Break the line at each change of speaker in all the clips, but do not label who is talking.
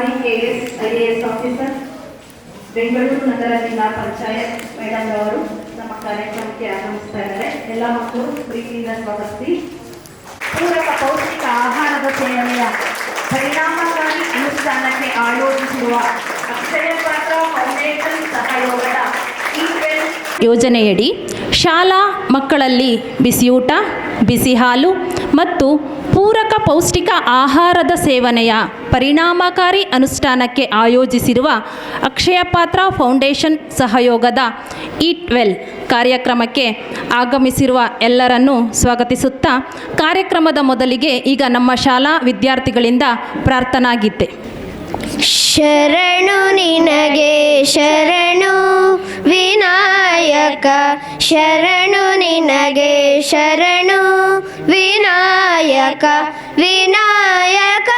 REKS IAS officer Bengaluru Nagara ಜಿಲ್ಲಾ panchayat madam ಅವರು ನಮ್ಮ ಕಾರ್ಯಕ್ರಮಕ್ಕೆ ಆಗಮಿಸ್ತಾ ಇದ್ದಾರೆ. ಎಲ್ಲ ಮಕ್ಕಳು ಪ್ರೀತಿಯಿಂದ ಸ್ವಾಗತಿಸಿ. ಪೂರಕ ಪೌಷ್ಟಿಕ ಆಹಾರದ ಸೇವನೆಯ ಪರಿಣಾಮಕಾರಿ ಅನುಷ್ಠಾನಕ್ಕೆ ಆಯೋಜಿಸಿರುವ ಅಕ್ಷಯ ಪಾತ್ರ ಫೌಂಡೇಶನ್ ಸಹಯೋಗದ
ಯೋಜನೆಯಡಿ ಶಾಲಾ ಮಕ್ಕಳಲ್ಲಿ ಬಿಸಿಯೂಟ, ಬಿಸಿ ಹಾಲು ಮತ್ತು ಪೂರಕ ಪೌಷ್ಟಿಕ ಆಹಾರದ ಸೇವನೆಯ ಪರಿಣಾಮಕಾರಿ ಅನುಷ್ಠಾನಕ್ಕೆ ಆಯೋಜಿಸಿರುವ ಅಕ್ಷಯ ಪಾತ್ರ ಫೌಂಡೇಶನ್ ಸಹಯೋಗದ ಈಟ್ ವೆಲ್ ಕಾರ್ಯಕ್ರಮಕ್ಕೆ ಆಗಮಿಸಿರುವ ಎಲ್ಲರನ್ನೂ ಸ್ವಾಗತಿಸುತ್ತಾ, ಕಾರ್ಯಕ್ರಮದ ಮೊದಲಿಗೆ ಈಗ ನಮ್ಮ ಶಾಲಾ ವಿದ್ಯಾರ್ಥಿಗಳಿಂದ ಪ್ರಾರ್ಥನಾ ಗೀತೆ.
ಶರಣು ನಿನಗೆ ಶರಣು ವಿನಾಯಕ, ಶರಣು ನಿನಗೆ ಶರಣು ವಿನಾಯಕ, ವಿನಾಯಕ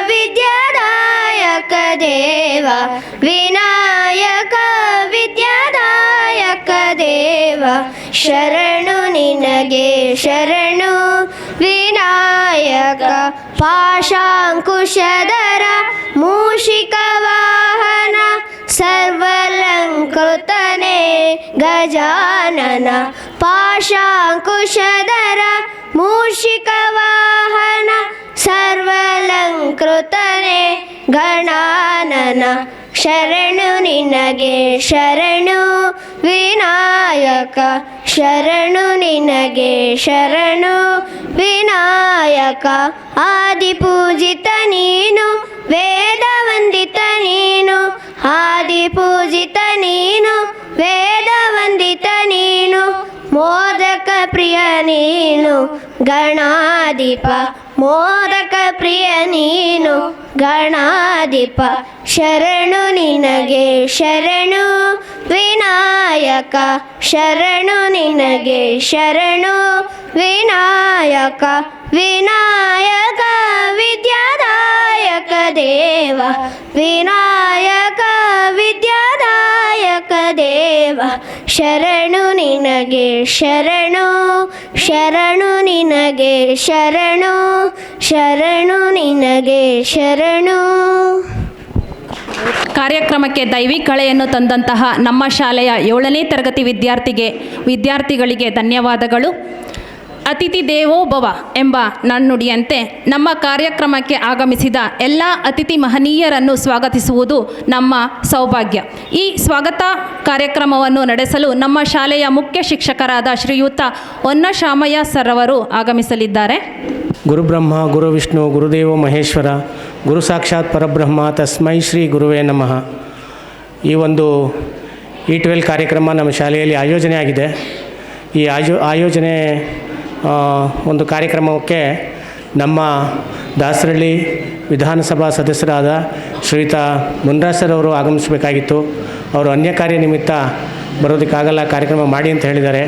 ವಿದ್ಯಾದಾಯಕ ದೇವ, ವಿನಾಯಕ ವಿದ್ಯಾದಾಯಕ ದೇವ, ಶರಣು ನಿನಗೆ ಶರಣು ವಿನಾಯಕ. ಪಾಶಾಂಕುಶಧರ ಮೂಷಿಕ ವಾಹನ ಸರ್ವಲಂಕೃತನೇ ಗಜಾನನ, ಪಾಶಾಂಕುಶಧರ ಮೂಷಿಕ ವಾಹನ ಸರ್ವಲಂಕೃತನೇ ಗಣಾನನ, ಶರಣು ನಿನಗೆ ಶರಣು ವಿನಾಯಕ, ಶರಣು ನಿನಗೆ ಶರಣು ವಿನಾಯಕ. ಆದಿಪೂಜಿತ ನೀನು ವೇದವಂದಿತ ನೀನು, ಆದಿಪೂಜಿತ ನೀನು ವೇದವಂದಿತ ನೀನು, ಮೋದಕ ಪ್ರಿಯ ನೀನು ಗಣಾಧಿಪ, ಮೋದಕ ಪ್ರಿಯ ನೀನು ಗಣಾಧಿಪ, ಶರಣು ನಿನಗೆ ಶರಣು ವಿನಾಯಕ, ಶರಣು ನಿನಗೆ ಶರಣು ವಿನಾಯಕ, ವಿನಾಯಕ ವಿದ್ಯಾದಾಯಕ ದೇವ, ವಿನಾಯಕ ವಿದ್ಯಾದಾಯಕ ದೇವ, ಶರಣು ನಿನಗೆ ಶರಣು, ಶರಣು ನಿನಗೆ ಶರಣು, ಶರಣು ನಿನಗೆ ಶರಣು.
ಕಾರ್ಯಕ್ರಮಕ್ಕೆ ದೈವಿ ಕಳೆಯನ್ನು ತಂದಂತಹ ನಮ್ಮ ಶಾಲೆಯ 7ನೇ ತರಗತಿ ವಿದ್ಯಾರ್ಥಿಗಳಿಗೆ ಧನ್ಯವಾದಗಳು. ಅತಿಥಿ ದೇವೋ ಭವ ಎಂಬ ನನ್ನುಡಿಯಂತೆ ನಮ್ಮ ಕಾರ್ಯಕ್ರಮಕ್ಕೆ ಆಗಮಿಸಿದ ಎಲ್ಲ ಅತಿಥಿ ಮಹನೀಯರನ್ನು ಸ್ವಾಗತಿಸುವುದು ನಮ್ಮ ಸೌಭಾಗ್ಯ. ಈ ಸ್ವಾಗತ ಕಾರ್ಯಕ್ರಮವನ್ನು ನಡೆಸಲು ನಮ್ಮ ಶಾಲೆಯ ಮುಖ್ಯ ಶಿಕ್ಷಕರಾದ ಶ್ರೀಯುತ ಹೊನ್ನಶಾಮಯ್ಯ ಸರ್ ಅವರು ಆಗಮಿಸಲಿದ್ದಾರೆ.
ಗುರುಬ್ರಹ್ಮ ಗುರು ವಿಷ್ಣು ಗುರುದೇವೋ ಮಹೇಶ್ವರ ಗುರು ಸಾಕ್ಷಾತ್ ಪರಬ್ರಹ್ಮ ತಸ್ಮೈ ಶ್ರೀ ಗುರುವೇ ನಮಃ. ಈ ಒಂದು ಈಟ್ ವೆಲ್ ಕಾರ್ಯಕ್ರಮ ನಮ್ಮ ಶಾಲೆಯಲ್ಲಿ ಆಯೋಜನೆ ಆಗಿದೆ. ಈ ಆಯೋಜನೆ ಒಂದು ಕಾರ್ಯಕ್ರಮಕ್ಕೆ ನಮ್ಮ ದಾಸರಳ್ಳಿ ವಿಧಾನಸಭಾ ಸದಸ್ಯರಾದ ಶ್ರೀಯುತ ಮುನ್ರಾಜ್ ಸರ್ ಅವರು ಆಗಮಿಸಬೇಕಾಗಿತ್ತು. ಅವರು ಅನ್ಯ ಕಾರ್ಯ ನಿಮಿತ್ತ ಬರೋದಕ್ಕಾಗಲ್ಲ, ಕಾರ್ಯಕ್ರಮ ಮಾಡಿ ಅಂತ ಹೇಳಿದ್ದಾರೆ.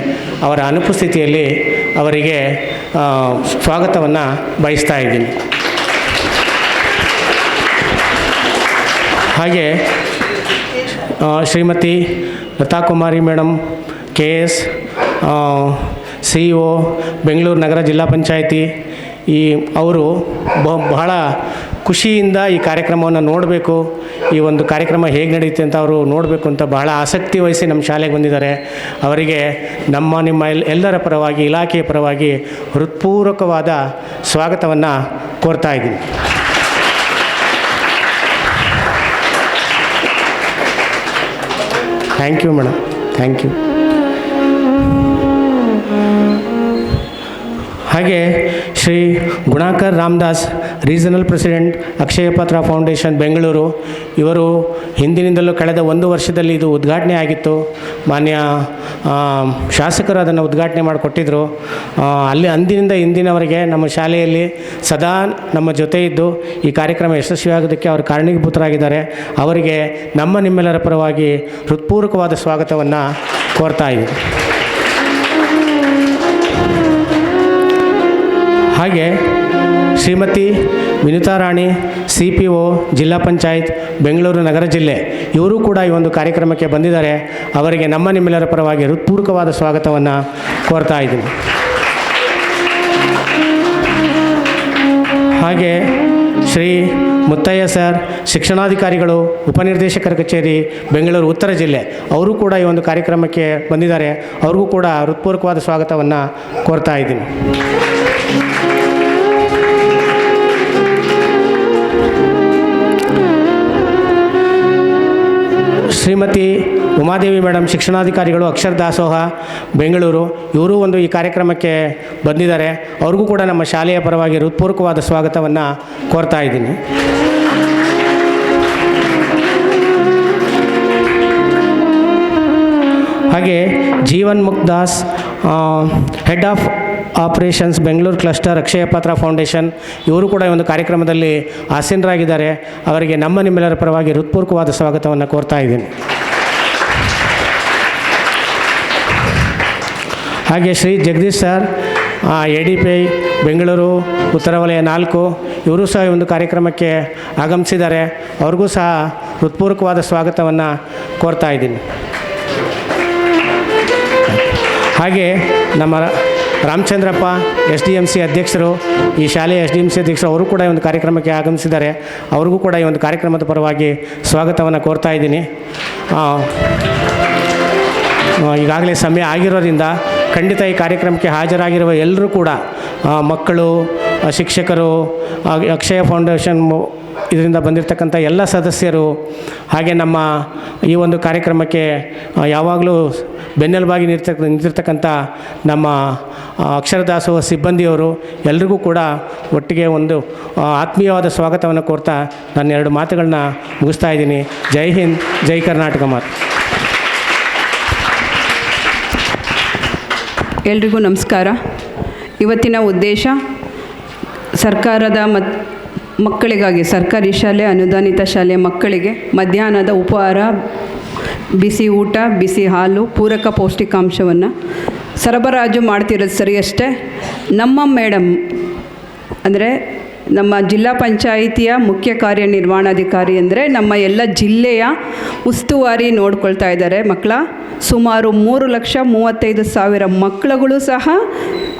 ಅವರ ಅನುಪಸ್ಥಿತಿಯಲ್ಲಿ ಅವರಿಗೆ ಸ್ವಾಗತವನ್ನು ಬಯಸ್ತಾ ಇದ್ದೀನಿ. ಹಾಗೆ Shrimati Latakumari madam KS CEO Bengaluru Nagara Zilla Panchayat, ಅವರು ಬಹಳ ಖುಷಿಯಿಂದ ಈ ಕಾರ್ಯಕ್ರಮವನ್ನು ನೋಡಬೇಕು, ಈ ಒಂದು ಕಾರ್ಯಕ್ರಮ ಹೇಗೆ ನಡೆಯುತ್ತೆ ಅಂತ ಅವರು ನೋಡಬೇಕು ಅಂತ ಬಹಳ ಆಸಕ್ತಿ ವಹಿಸಿ ನಮ್ಮ ಶಾಲೆಗೆ ಬಂದಿದ್ದಾರೆ. ಅವರಿಗೆ ನಿಮ್ಮ ಎಲ್ಲರ ಪರವಾಗಿ, ಇಲಾಖೆಯ ಪರವಾಗಿ ಹೃತ್ಪೂರ್ವಕವಾದ ಸ್ವಾಗತವನ್ನು ಕೋರ್ತಾ ಇದ್ದೀನಿ. Thank you madam, thank you. ಹಾಗೆ Shri Gunakar Ramdas, regional president Akshaya Patra foundation Bengaluru, ಇವರು ಹಿಂದಿನಿಂದಲೂ ಕಳೆದ 1 ವರ್ಷದಲ್ಲಿ ಇದು ಉದ್ಘಾಟನೆ ಆಗಿತ್ತು. ಮಾನ್ಯ ಶಾಸಕರು ಅದನ್ನು ಉದ್ಘಾಟನೆ ಮಾಡಿಕೊಟ್ಟಿದ್ದರು. ಅಂದಿನಿಂದ ಇಂದಿನವರೆಗೆ ನಮ್ಮ ಶಾಲೆಯಲ್ಲಿ ಸದಾ ನಮ್ಮ ಜೊತೆ ಇದ್ದು ಈ ಕಾರ್ಯಕ್ರಮ ಯಶಸ್ವಿಯಾಗೋದಕ್ಕೆ ಅವರು ಕಾರಣೀಭೂತರಾಗಿದ್ದಾರೆ. ಅವರಿಗೆ ನಿಮ್ಮೆಲ್ಲರ ಪರವಾಗಿ ಹೃತ್ಪೂರ್ವಕವಾದ ಸ್ವಾಗತವನ್ನು ಕೋರ್ತಾ ಇದ್ದೀನಿ. ಹಾಗೆ ಶ್ರೀಮತಿ ವಿನುತಾ ರಾಣಿ CPO ಜಿಲ್ಲಾ ಪಂಚಾಯತ್ ಬೆಂಗಳೂರು ನಗರ ಜಿಲ್ಲೆ, ಇವರು ಕೂಡ ಈ ಒಂದು ಕಾರ್ಯಕ್ರಮಕ್ಕೆ ಬಂದಿದ್ದಾರೆ. ಅವರಿಗೆ ನಿಮ್ಮೆಲ್ಲರ ಪರವಾಗಿ ಹೃತ್ಪೂರ್ವಕವಾದ ಸ್ವಾಗತವನ್ನು ಕೋರ್ತಾ ಇದ್ದೀನಿ. ಹಾಗೆ ಶ್ರೀ ಮುತ್ತಯ್ಯ ಸರ್, ಶಿಕ್ಷಣಾಧಿಕಾರಿಗಳು, ಉಪನಿರ್ದೇಶಕರ ಕಚೇರಿ, ಬೆಂಗಳೂರು ಉತ್ತರ ಜಿಲ್ಲೆ, ಅವರು ಕೂಡ ಈ ಒಂದು ಕಾರ್ಯಕ್ರಮಕ್ಕೆ ಬಂದಿದ್ದಾರೆ. ಅವ್ರಿಗೂ ಕೂಡ ಹೃತ್ಪೂರ್ವಕವಾದ ಸ್ವಾಗತವನ್ನು ಕೋರ್ತಾ ಇದ್ದೀನಿ. ಶ್ರೀಮತಿ ಉಮಾದೇವಿ ಮೇಡಮ್, ಶಿಕ್ಷಣಾಧಿಕಾರಿಗಳು, ಅಕ್ಷರ ದಾಸೋಹ, ಬೆಂಗಳೂರು, ಇವರು ಒಂದು ಈ ಕಾರ್ಯಕ್ರಮಕ್ಕೆ ಬಂದಿದ್ದಾರೆ. ಅವ್ರಿಗೂ ಕೂಡ ನಮ್ಮ ಶಾಲೆಯ ಪರವಾಗಿ ಹೃತ್ಪೂರ್ವಕವಾದ ಸ್ವಾಗತವನ್ನು ಕೋರ್ತಾ ಇದ್ದೀನಿ. ಹಾಗೆ Jeevan Mukdas, head of operations Bengaluru cluster, Akshaya Patra foundation, ಇವರು ಕೂಡ ಈ ಒಂದು ಕಾರ್ಯಕ್ರಮದಲ್ಲಿ ಆಸೀನರಾಗಿದ್ದಾರೆ. ಅವರಿಗೆ ನಮ್ಮ ನಿಮ್ಮೆಲ್ಲರ ಪರವಾಗಿ ಹೃತ್ಪೂರ್ವಕವಾದ ಸ್ವಾಗತವನ್ನು ಕೋರ್ತಾ ಇದ್ದೀನಿ. ಹಾಗೆ ಶ್ರೀ ಜಗದೀಶ್ ಸರ್, ADPI ಬೆಂಗಳೂರು ಉತ್ತರ ವಲಯ 4, ಇವರು ಸಹ ಈ ಒಂದು ಕಾರ್ಯಕ್ರಮಕ್ಕೆ ಆಗಮಿಸಿದ್ದಾರೆ. ಅವ್ರಿಗೂ ಸಹ ಹೃತ್ಪೂರ್ವಕವಾದ ಸ್ವಾಗತವನ್ನು ಕೋರ್ತಾ ಇದ್ದೀನಿ. ಹಾಗೆ ನಮ್ಮ ರಾಮಚಂದ್ರಪ್ಪ, SDMC ಅಧ್ಯಕ್ಷರು, ಈ ಶಾಲೆಯ SDMC ಅಧ್ಯಕ್ಷರು, ಅವರು ಕೂಡ ಈ ಒಂದು ಕಾರ್ಯಕ್ರಮಕ್ಕೆ ಆಗಮಿಸಿದ್ದಾರೆ. ಅವ್ರಿಗೂ ಕೂಡ ಈ ಒಂದು ಕಾರ್ಯಕ್ರಮದ ಪರವಾಗಿ ಸ್ವಾಗತವನ್ನು ಕೋರ್ತಾ ಇದ್ದೀನಿ. ಈಗಾಗಲೇ ಸಮಯ ಆಗಿರೋದ್ರಿಂದ ಖಂಡಿತ ಈ ಕಾರ್ಯಕ್ರಮಕ್ಕೆ ಹಾಜರಾಗಿರುವ ಎಲ್ಲರೂ ಕೂಡ ಮಕ್ಕಳು, ಶಿಕ್ಷಕರು, ಅಕ್ಷಯ ಫೌಂಡೇಶನ್ ಇದರಿಂದ ಬಂದಿರತಕ್ಕಂಥ ಎಲ್ಲ ಸದಸ್ಯರು, ಹಾಗೆ ನಮ್ಮ ಈ ಒಂದು ಕಾರ್ಯಕ್ರಮಕ್ಕೆ ಯಾವಾಗಲೂ ಬೆನ್ನೆಲುಬಾಗಿ ನಿಂತಿರ್ತಕ್ಕಂಥ ನಮ್ಮ ಅಕ್ಷರ ದಾಸೋಹ ಸಿಬ್ಬಂದಿಯವರು ಎಲ್ರಿಗೂ ಕೂಡ ಒಟ್ಟಿಗೆ ಒಂದು ಆತ್ಮೀಯವಾದ ಸ್ವಾಗತವನ್ನು ಕೋರ್ತಾ ನಾನು 2 ಮಾತುಗಳನ್ನ ಮುಗಿಸ್ತಾ ಇದ್ದೀನಿ. ಜೈ ಹಿಂದ್, ಜೈ ಕರ್ನಾಟಕ ಮಾತು.
ಎಲ್ರಿಗೂ ನಮಸ್ಕಾರ. ಇವತ್ತಿನ ಉದ್ದೇಶ ಸರ್ಕಾರದ ಮಕ್ಕಳಿಗಾಗಿ, ಸರ್ಕಾರಿ ಶಾಲೆ, ಅನುದಾನಿತ ಶಾಲೆ ಮಕ್ಕಳಿಗೆ ಮಧ್ಯಾಹ್ನದ ಉಪಹಾರ, ಬಿಸಿ ಊಟ, ಬಿಸಿ ಹಾಲು, ಪೂರಕ ಪೌಷ್ಟಿಕಾಂಶವನ್ನು ಸರಬರಾಜು ಮಾಡ್ತಿರೋದು ಸರಿಯಷ್ಟೇ. ನಮ್ಮ ಮೇಡಮ್ ಅಂದರೆ ನಮ್ಮ ಜಿಲ್ಲಾ ಪಂಚಾಯಿತಿಯ ಮುಖ್ಯ ಕಾರ್ಯನಿರ್ವಹಣಾಧಿಕಾರಿ ಅಂದರೆ ನಮ್ಮ ಎಲ್ಲ ಜಿಲ್ಲೆಯ ಉಸ್ತುವಾರಿ ನೋಡ್ಕೊಳ್ತಾ ಇದ್ದಾರೆ. ಮಕ್ಕಳ ಸುಮಾರು 3,35,000 ಮಕ್ಕಳುಗಳು ಸಹ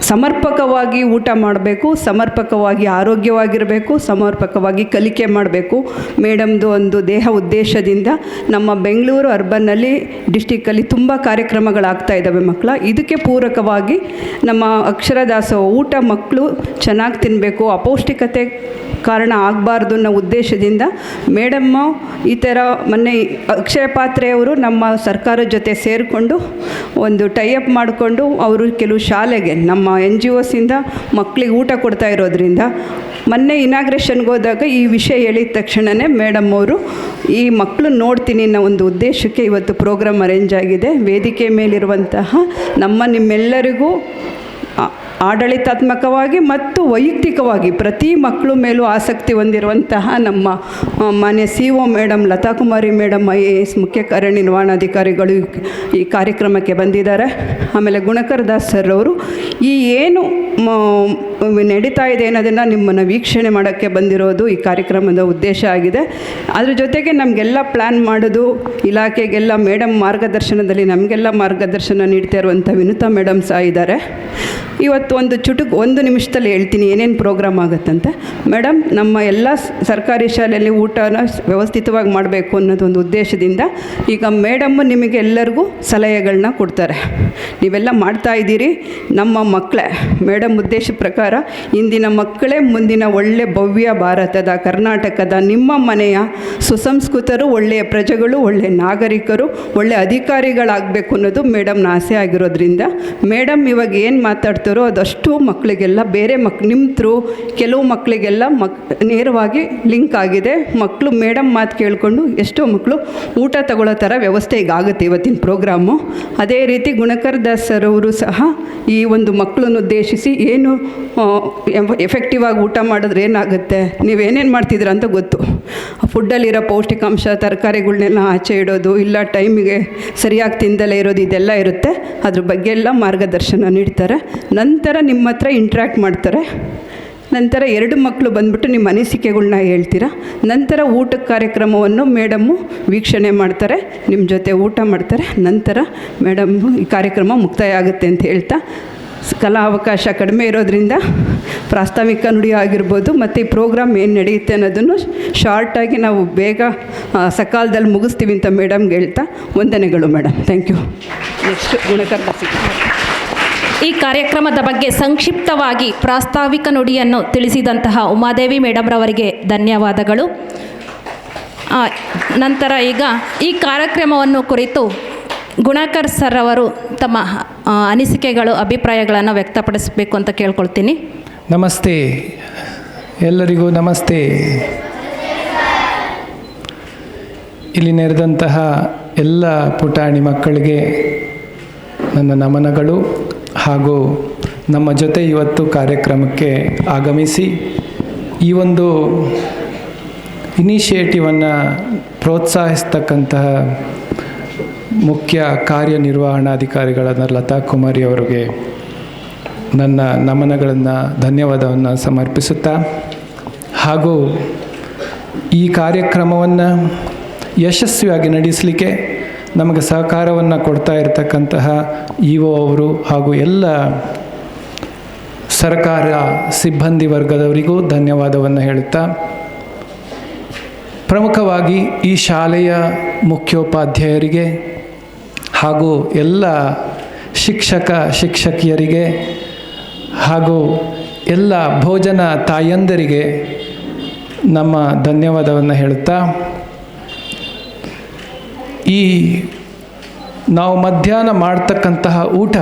ಸಮರ್ಪಕವಾಗಿ ಊಟ ಮಾಡಬೇಕು, ಸಮರ್ಪಕವಾಗಿ ಆರೋಗ್ಯವಾಗಿರಬೇಕು, ಸಮರ್ಪಕವಾಗಿ ಕಲಿಕೆ ಮಾಡಬೇಕು. ಮೇಡಮ್ದು ಒಂದು ದೇಹ ಉದ್ದೇಶದಿಂದ ನಮ್ಮ ಬೆಂಗಳೂರು ಅರ್ಬನ್ನಲ್ಲಿ, ಡಿಸ್ಟಿಕ್ಕಲ್ಲಿ ತುಂಬ ಕಾರ್ಯಕ್ರಮಗಳಾಗ್ತಾ ಇದ್ದಾವೆ ಮಕ್ಕಳ. ಇದಕ್ಕೆ ಪೂರಕವಾಗಿ ನಮ್ಮ ಅಕ್ಷರ ದಾಸೋಹ ಊಟ, ಮಕ್ಕಳು ಚೆನ್ನಾಗಿ ತಿನ್ನಬೇಕು, ಅಪೌಷ್ಟಿಕತೆ ಕಾರಣ ಆಗಬಾರ್ದು ಅನ್ನೋ ಉದ್ದೇಶದಿಂದ ಮೇಡಮ್ಮು ಈ ಥರ ಮೊನ್ನೆ ಅಕ್ಷಯ ಪಾತ್ರೆಯವರು ನಮ್ಮ ಸರ್ಕಾರದ ಜೊತೆ ಸೇರಿಕೊಂಡು ಒಂದು ಟೈಅಪ್ ಮಾಡಿಕೊಂಡು ಅವರು ಕೆಲವು ಶಾಲೆಗೆ ನಮ್ಮ NGOಸಿಂದ ಮಕ್ಕಳಿಗೆ ಊಟ ಕೊಡ್ತಾ ಇರೋದ್ರಿಂದ ಮೊನ್ನೆ ಇನಾಗ್ರೇಷನ್ಗೆ ಹೋದಾಗ ಈ ವಿಷಯ ಹೇಳಿದ ತಕ್ಷಣವೇ ಮೇಡಮ್ ಅವರು ಈ ಮಕ್ಕಳು ನೋಡ್ತೀನಿ ಅನ್ನೋ ಒಂದು ಉದ್ದೇಶಕ್ಕೆ ಇವತ್ತು ಪ್ರೋಗ್ರಾಮ್ ಅರೇಂಜ್ ಆಗಿದೆ. ವೇದಿಕೆ ಮೇಲಿರುವಂತಹ ನಿಮ್ಮೆಲ್ಲರಿಗೂ ಆಡಳಿತಾತ್ಮಕವಾಗಿ ಮತ್ತು ವೈಯಕ್ತಿಕವಾಗಿ ಪ್ರತಿ ಮಕ್ಕಳ ಮೇಲೂ ಆಸಕ್ತಿ ಹೊಂದಿರುವಂತಹ ನಮ್ಮ ಮಾನ್ಯ CO ಮೇಡಮ್ ಲತಾ ಕುಮಾರಿ ಮೇಡಮ್ IAS ಮುಖ್ಯ ಕಾರ್ಯನಿರ್ವಹಣಾಧಿಕಾರಿಗಳು ಈ ಕಾರ್ಯಕ್ರಮಕ್ಕೆ ಬಂದಿದ್ದಾರೆ. ಆಮೇಲೆ ಗುಣಕರ್ ದಾಸ್ ಸರ್ ಅವರು ಈ ಏನು ನಡೀತಾ ಇದೆ ಅನ್ನೋದನ್ನು ನಿಮ್ಮನ್ನು ವೀಕ್ಷಣೆ ಮಾಡೋಕ್ಕೆ ಬಂದಿರೋದು ಈ ಕಾರ್ಯಕ್ರಮದ ಉದ್ದೇಶ ಆಗಿದೆ. ಅದ್ರ ಜೊತೆಗೆ ನಮಗೆಲ್ಲ ಪ್ಲ್ಯಾನ್ ಮಾಡೋದು, ಇಲಾಖೆಗೆಲ್ಲ ಮೇಡಮ್ ಮಾರ್ಗದರ್ಶನದಲ್ಲಿ ನಮಗೆಲ್ಲ ಮಾರ್ಗದರ್ಶನ ನೀಡ್ತಾ ಇರುವಂಥ ವಿನುತಾ ಮೇಡಮ್ ಸಹ ಇದ್ದಾರೆ. ಇವತ್ತು ಒಂದು ನಿಮಿಷದಲ್ಲಿ ಹೇಳ್ತೀನಿ ಏನೇನು ಪ್ರೋಗ್ರಾಮ್ ಆಗುತ್ತಂತೆ. ಮೇಡಮ್, ನಮ್ಮ ಎಲ್ಲ ಸರ್ಕಾರಿ ಶಾಲೆಯಲ್ಲಿ ಊಟನ ವ್ಯವಸ್ಥಿತವಾಗಿ ಮಾಡಬೇಕು ಅನ್ನೋದೊಂದು ಉದ್ದೇಶದಿಂದ ಈಗ ಮೇಡಮ್ಮು ನಿಮಗೆ ಎಲ್ಲರಿಗೂ ಸಲಹೆಗಳನ್ನ ಕೊಡ್ತಾರೆ. ನೀವೆಲ್ಲ ಮಾಡ್ತಾ ಇದ್ದೀರಿ, ನಮ್ಮ ಮಕ್ಕಳೇ. ಮೇಡಮ್ ಉದ್ದೇಶ ಪ್ರಕಾರ ಇಂದಿನ ಮಕ್ಕಳೇ ಮುಂದಿನ ಒಳ್ಳೆ ಭವ್ಯ ಭಾರತದ, ಕರ್ನಾಟಕದ, ನಿಮ್ಮ ಮನೆಯ ಸುಸಂಸ್ಕೃತರು, ಒಳ್ಳೆಯ ಪ್ರಜೆಗಳು, ಒಳ್ಳೆಯ ನಾಗರಿಕರು, ಒಳ್ಳೆಯ ಅಧಿಕಾರಿಗಳಾಗಬೇಕು ಅನ್ನೋದು ಮೇಡಮ್ನ ಆಸೆ ಆಗಿರೋದ್ರಿಂದ ಮೇಡಮ್ ಇವಾಗ ಏನು ಮಾತಾಡ್ತಾರೋ ಅದಷ್ಟು ಮಕ್ಕಳಿಗೆಲ್ಲ ಬೇರೆ ನಿಮ್ಮ ಥ್ರೂ ಕೆಲವು ಮಕ್ಕಳಿಗೆಲ್ಲ ನೇರವಾಗಿ ಲಿಂಕ್ ಆಗಿದೆ. ಮಕ್ಕಳು ಮೇಡಮ್ ಮಾತು ಕೇಳಿಕೊಂಡು ಎಷ್ಟೋ ಮಕ್ಕಳು ಊಟ ತಗೊಳ್ಳೋ ಥರ ವ್ಯವಸ್ಥೆ ಈಗ ಆಗುತ್ತೆ ಇವತ್ತಿನ ಪ್ರೋಗ್ರಾಮು. ಅದೇ ರೀತಿ ಗುಣಕರ್ ದಾಸ್ ಸರ್ ಅವರು ಸಹ ಈ ಒಂದು ಮಕ್ಕಳನ್ನು ಉದ್ದೇಶಿಸಿ ಏನು ಎಫೆಕ್ಟಿವ್ ಆಗಿ ಊಟ ಮಾಡಿದ್ರೆ ಏನಾಗುತ್ತೆ, ನೀವೇನೇನು ಮಾಡ್ತಿದ್ದೀರ ಅಂತ ಗೊತ್ತು. ಫುಡ್ಡಲ್ಲಿರೋ ಪೌಷ್ಟಿಕಾಂಶ, ತರಕಾರಿಗಳನ್ನೆಲ್ಲ ಆಚೆ ಇಡೋದು, ಇಲ್ಲ ಟೈಮಿಗೆ ಸರಿಯಾಗಿ ತಿಂದಲೇ ಇರೋದು, ಇದೆಲ್ಲ ಇರುತ್ತೆ. ಅದ್ರ ಬಗ್ಗೆ ಎಲ್ಲ ಮಾರ್ಗದರ್ಶನ ನೀಡ್ತಾರೆ. ನಂತರ ನಿಮ್ಮ ಹತ್ರ ಇಂಟ್ರ್ಯಾಕ್ಟ್ ಮಾಡ್ತಾರೆ. ನಂತರ 2 ಮಕ್ಕಳು ಬಂದುಬಿಟ್ಟು ನಿಮ್ಮ ಅನಿಸಿಕೆಗಳ್ನ ಹೇಳ್ತೀರಾ. ನಂತರ ಊಟದ ಕಾರ್ಯಕ್ರಮವನ್ನು ಮೇಡಮ್ಮು ವೀಕ್ಷಣೆ ಮಾಡ್ತಾರೆ, ನಿಮ್ಮ ಜೊತೆ ಊಟ ಮಾಡ್ತಾರೆ. ನಂತರ ಮೇಡಮ್ಮು ಈ ಕಾರ್ಯಕ್ರಮ ಮುಕ್ತಾಯ ಆಗುತ್ತೆ ಅಂತ ಹೇಳ್ತಾ ಕಲಾ ಅವಕಾಶ ಕಡಿಮೆ ಇರೋದ್ರಿಂದ ಪ್ರಾಸ್ತಾವಿಕ ನುಡಿ ಆಗಿರ್ಬೋದು ಮತ್ತು ಈ ಪ್ರೋಗ್ರಾಮ್ ಏನು ನಡೆಯುತ್ತೆ ಅನ್ನೋದನ್ನು ಶಾರ್ಟಾಗಿ ನಾವು ಬೇಗ ಸಕಾಲದಲ್ಲಿ ಮುಗಿಸ್ತೀವಿ ಅಂತ ಮೇಡಮ್ಗೆ ಹೇಳ್ತಾ ವಂದನೆಗಳು madam. Thank you. Next Gunakar
ಈ ಕಾರ್ಯಕ್ರಮದ ಬಗ್ಗೆ ಸಂಕ್ಷಿಪ್ತವಾಗಿ ಪ್ರಾಸ್ತಾವಿಕ ನುಡಿಯನ್ನು ತಿಳಿಸಿದಂತಹ ಉಮಾದೇವಿ ಮೇಡಮ್ರವರಿಗೆ ಧನ್ಯವಾದಗಳು. ನಂತರ ಈಗ ಈ ಕಾರ್ಯಕ್ರಮವನ್ನು ಕುರಿತು ಗುಣಕರ್ ಸರ್ ಅವರು ತಮ್ಮ ಅನಿಸಿಕೆಗಳು ಅಭಿಪ್ರಾಯಗಳನ್ನು ವ್ಯಕ್ತಪಡಿಸಬೇಕು ಅಂತ ಕೇಳ್ಕೊಳ್ತೀನಿ.
ನಮಸ್ತೆ, ಎಲ್ಲರಿಗೂ ನಮಸ್ತೆ. ಇಲ್ಲಿ ನೆರೆದಂತಹ ಎಲ್ಲ ಪುಟಾಣಿ ಮಕ್ಕಳಿಗೆ ನನ್ನ ನಮನಗಳು ಹಾಗೂ ನಮ್ಮ ಜೊತೆ ಇವತ್ತು ಕಾರ್ಯಕ್ರಮಕ್ಕೆ ಆಗಮಿಸಿ ಈ ಒಂದು ಇನಿಷಿಯೇಟಿವನ್ನು ಪ್ರೋತ್ಸಾಹಿಸ್ತಕ್ಕಂತಹ ಮುಖ್ಯ ಕಾರ್ಯನಿರ್ವಹಣಾಧಿಕಾರಿಗಳಾದ ಲತಾ ಕುಮಾರಿ ಅವರಿಗೆ ನನ್ನ ನಮನಗಳನ್ನು ಧನ್ಯವಾದವನ್ನು ಸಮರ್ಪಿಸುತ್ತಾ ಹಾಗೂ ಈ ಕಾರ್ಯಕ್ರಮವನ್ನು ಯಶಸ್ವಿಯಾಗಿ ನಡೆಸಲಿಕ್ಕೆ ನಮಗೆ ಸಹಕಾರವನ್ನು ಕೊಡ್ತಾ ಇರತಕ್ಕಂತಹ ಇಒ ಅವರು ಹಾಗೂ ಎಲ್ಲ ಸರ್ಕಾರ ಸಿಬ್ಬಂದಿ ವರ್ಗದವರಿಗೂ ಧನ್ಯವಾದವನ್ನು ಹೇಳುತ್ತಾ, ಪ್ರಮುಖವಾಗಿ ಈ ಶಾಲೆಯ ಮುಖ್ಯೋಪಾಧ್ಯಾಯರಿಗೆ ಹಾಗೂ ಎಲ್ಲ ಶಿಕ್ಷಕ ಶಿಕ್ಷಕಿಯರಿಗೆ ಹಾಗೂ ಎಲ್ಲ ಭೋಜನ ತಾಯಂದರಿಗೆ ನಮ್ಮ ಧನ್ಯವಾದವನ್ನು ಹೇಳುತ್ತಾ, ಈ ನಾವು ಮಧ್ಯಾಹ್ನ ಮಾಡ್ತಕ್ಕಂತಹ ಊಟ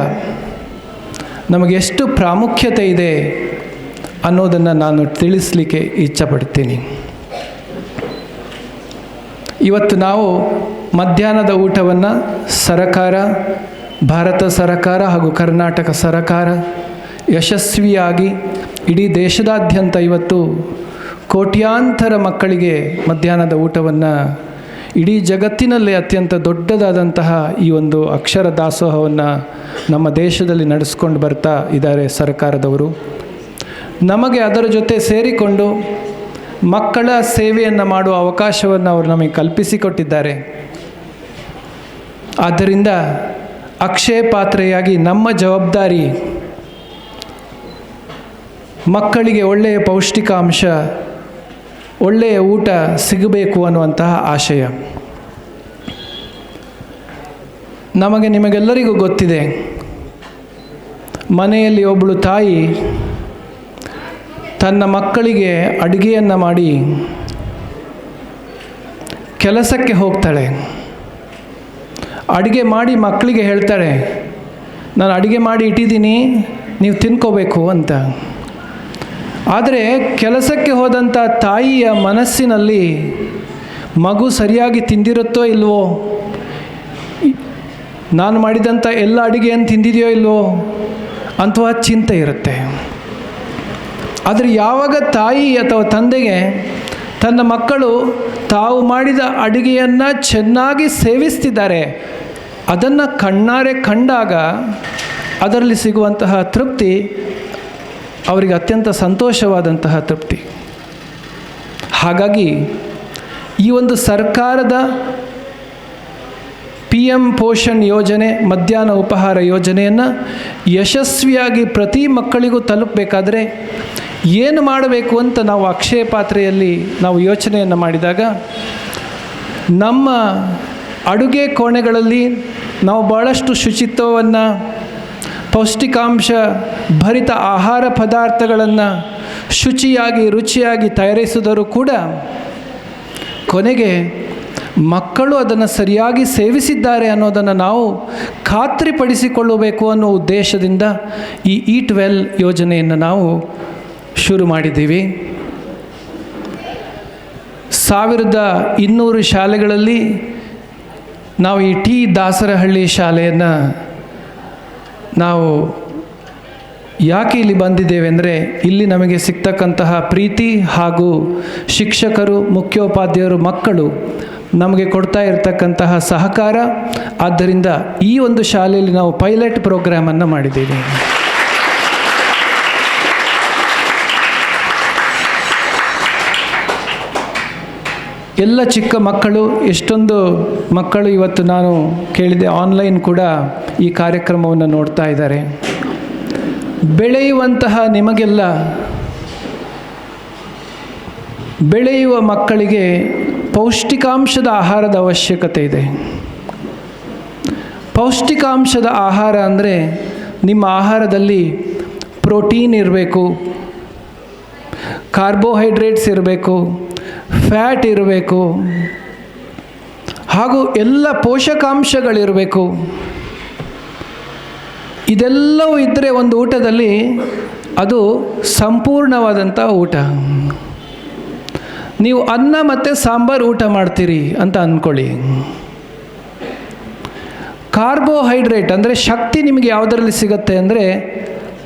ನಮಗೆ ಎಷ್ಟು ಪ್ರಾಮುಖ್ಯತೆ ಇದೆ ಅನ್ನೋದನ್ನು ನಾನು ತಿಳಿಸಲಿಕ್ಕೆ ಇಚ್ಛಪಡ್ತೀನಿ. ಇವತ್ತು ನಾವು ಮಧ್ಯಾಹ್ನದ ಊಟವನ್ನು ಸರಕಾರ, ಭಾರತ ಸರಕಾರ ಹಾಗೂ ಕರ್ನಾಟಕ ಸರಕಾರ ಯಶಸ್ವಿಯಾಗಿ ಇಡೀ ದೇಶದಾದ್ಯಂತ ಇವತ್ತು ಕೋಟ್ಯಾಂತರ ಮಕ್ಕಳಿಗೆ ಮಧ್ಯಾಹ್ನದ ಊಟವನ್ನು ಇಡೀ ಜಗತ್ತಿನಲ್ಲೇ ಅತ್ಯಂತ ದೊಡ್ಡದಾದಂತಹ ಈ ಒಂದು ಅಕ್ಷರ ದಾಸೋಹವನ್ನು ನಮ್ಮ ದೇಶದಲ್ಲಿ ನಡೆಸ್ಕೊಂಡು ಬರ್ತಾ ಇದ್ದಾರೆ ಸರ್ಕಾರದವರು. ನಮಗೆ ಅದರ ಜೊತೆ ಸೇರಿಕೊಂಡು ಮಕ್ಕಳ ಸೇವೆಯನ್ನು ಮಾಡುವ ಅವಕಾಶವನ್ನು ಅವರು ನಮಗೆ ಕಲ್ಪಿಸಿಕೊಟ್ಟಿದ್ದಾರೆ. ಆದ್ದರಿಂದ ಅಕ್ಷಯ ಪಾತ್ರೆಯಾಗಿ ನಮ್ಮ ಜವಾಬ್ದಾರಿ ಮಕ್ಕಳಿಗೆ ಒಳ್ಳೆಯ ಪೌಷ್ಟಿಕಾಂಶ, ಒಳ್ಳೆಯ ಊಟ ಸಿಗಬೇಕು ಅನ್ನುವಂತಹ ಆಶಯ. ನಿಮಗೆಲ್ಲರಿಗೂ ಗೊತ್ತಿದೆ, ಮನೆಯಲ್ಲಿ ಒಬ್ಬಳು ತಾಯಿ ತನ್ನ ಮಕ್ಕಳಿಗೆ ಅಡುಗೆಯನ್ನು ಮಾಡಿ ಕೆಲಸಕ್ಕೆ ಹೋಗ್ತಾಳೆ. ಅಡುಗೆ ಮಾಡಿ ಮಕ್ಕಳಿಗೆ ಹೇಳ್ತಾಳೆ, ನಾನು ಅಡುಗೆ ಮಾಡಿ ಇಟ್ಟಿದ್ದೀನಿ, ನೀವು ತಿನ್ಕೋಬೇಕು ಅಂತ. ಆದರೆ ಕೆಲಸಕ್ಕೆ ಹೋದಂಥ ತಾಯಿಯ ಮನಸ್ಸಿನಲ್ಲಿ ಮಗು ಸರಿಯಾಗಿ ತಿಂದಿರುತ್ತೋ ಇಲ್ವೋ, ನಾನು ಮಾಡಿದಂಥ ಎಲ್ಲ ಅಡುಗೆಯನ್ನು ತಿಂದಿದೆಯೋ ಇಲ್ವೋ ಅಥವಾ ಚಿಂತೆ ಇರುತ್ತೆ. ಆದರೆ ಯಾವಾಗ ತಾಯಿ ಅಥವಾ ತಂದೆಗೆ ತನ್ನ ಮಕ್ಕಳು ತಾವು ಮಾಡಿದ ಅಡುಗೆಯನ್ನು ಚೆನ್ನಾಗಿ ಸೇವಿಸ್ತಿದ್ದಾರೆ, ಅದನ್ನು ಕಣ್ಣಾರೆ ಕಂಡಾಗ ಅದರಲ್ಲಿ ಸಿಗುವಂತಹ ತೃಪ್ತಿ ಅವರಿಗೆ ಅತ್ಯಂತ ಸಂತೋಷವಾದಂತಹ ತೃಪ್ತಿ. ಹಾಗಾಗಿ ಈ ಒಂದು ಸರ್ಕಾರದ PM ಪೋಷಣ್ ಯೋಜನೆ, ಮಧ್ಯಾಹ್ನ ಉಪಹಾರ ಯೋಜನೆಯನ್ನು ಯಶಸ್ವಿಯಾಗಿ ಪ್ರತಿ ಮಕ್ಕಳಿಗೂ ತಲುಪಬೇಕಾದ್ರೆ ಏನು ಮಾಡಬೇಕು ಅಂತ ನಾವು ಅಕ್ಷಯ ಪಾತ್ರೆಯಲ್ಲಿ ನಾವು ಯೋಚನೆಯನ್ನು ಮಾಡಿದಾಗ, ನಮ್ಮ ಅಡುಗೆ ಕೋಣೆಗಳಲ್ಲಿ ನಾವು ಭಾಳಷ್ಟು ಶುಚಿತ್ವವನ್ನು, ಪೌಷ್ಟಿಕಾಂಶ ಭರಿತ ಆಹಾರ ಪದಾರ್ಥಗಳನ್ನು ಶುಚಿಯಾಗಿ ರುಚಿಯಾಗಿ ತಯಾರಿಸಿದರೂ ಕೂಡ ಕೊನೆಗೆ ಮಕ್ಕಳು ಅದನ್ನು ಸರಿಯಾಗಿ ಸೇವಿಸಿದ್ದಾರೆ ಅನ್ನೋದನ್ನು ನಾವು ಖಾತ್ರಿಪಡಿಸಿಕೊಳ್ಳಬೇಕು ಅನ್ನೋ ಉದ್ದೇಶದಿಂದ ಈ ಈಟ್ ವೆಲ್ ಯೋಜನೆಯನ್ನು ನಾವು ಶುರು ಮಾಡಿದ್ದೀವಿ. 1200 ಶಾಲೆಗಳಲ್ಲಿ ನಾವು ಈ ಟಿ ದಾಸರಹಳ್ಳಿ ಶಾಲೆಯನ್ನು ನಾವು ಯಾಕೆ ಇಲ್ಲಿ ಬಂದಿದ್ದೇವೆ ಅಂದರೆ, ಇಲ್ಲಿ ನಮಗೆ ಸಿಗ್ತಕ್ಕಂತಹ ಪ್ರೀತಿ ಹಾಗೂ ಶಿಕ್ಷಕರು, ಮುಖ್ಯೋಪಾಧ್ಯಾಯರು, ಮಕ್ಕಳು ನಮಗೆ ಕೊಡ್ತಾ ಇರತಕ್ಕಂತಹ ಸಹಕಾರ. ಆದ್ದರಿಂದ ಈ ಒಂದು ಶಾಲೆಯಲ್ಲಿ ನಾವು ಪೈಲಟ್ ಪ್ರೋಗ್ರಾಮನ್ನು ಮಾಡಿದ್ದೀವಿ. ಎಲ್ಲ ಚಿಕ್ಕ ಮಕ್ಕಳು, ಎಷ್ಟೊಂದು ಮಕ್ಕಳು ಇವತ್ತು ನಾನು ಕೇಳಿದೆ ಆನ್ಲೈನ್ ಕೂಡ ಈ ಕಾರ್ಯಕ್ರಮವನ್ನು ನೋಡ್ತಾ ಇದ್ದಾರೆ. ಬೆಳೆಯುವಂತಹ ನಿಮಗೆಲ್ಲ ಬೆಳೆಯುವ ಮಕ್ಕಳಿಗೆ ಪೌಷ್ಟಿಕಾಂಶದ ಆಹಾರದ ಅವಶ್ಯಕತೆ ಇದೆ. ಪೌಷ್ಟಿಕಾಂಶದ ಆಹಾರ ಅಂದರೆ ನಿಮ್ಮ ಆಹಾರದಲ್ಲಿ ಪ್ರೋಟೀನ್ ಇರಬೇಕು, ಕಾರ್ಬೋಹೈಡ್ರೇಟ್ಸ್ ಇರಬೇಕು, ಫ್ಯಾಟ್ ಇರಬೇಕು, ಹಾಗೂ ಎಲ್ಲ ಪೋಷಕಾಂಶಗಳಿರಬೇಕು. ಇದೆಲ್ಲವೂ ಇದ್ದರೆ ಒಂದು ಊಟದಲ್ಲಿ ಅದು ಸಂಪೂರ್ಣವಾದಂಥ ಊಟ. ನೀವು ಅನ್ನ ಮತ್ತು ಸಾಂಬಾರು ಊಟ ಮಾಡ್ತೀರಿ ಅಂತ ಅಂದ್ಕೊಳ್ಳಿ. ಕಾರ್ಬೋಹೈಡ್ರೇಟ್ ಅಂದರೆ ಶಕ್ತಿ ನಿಮಗೆ ಯಾವುದರಲ್ಲಿ ಸಿಗುತ್ತೆ ಅಂದರೆ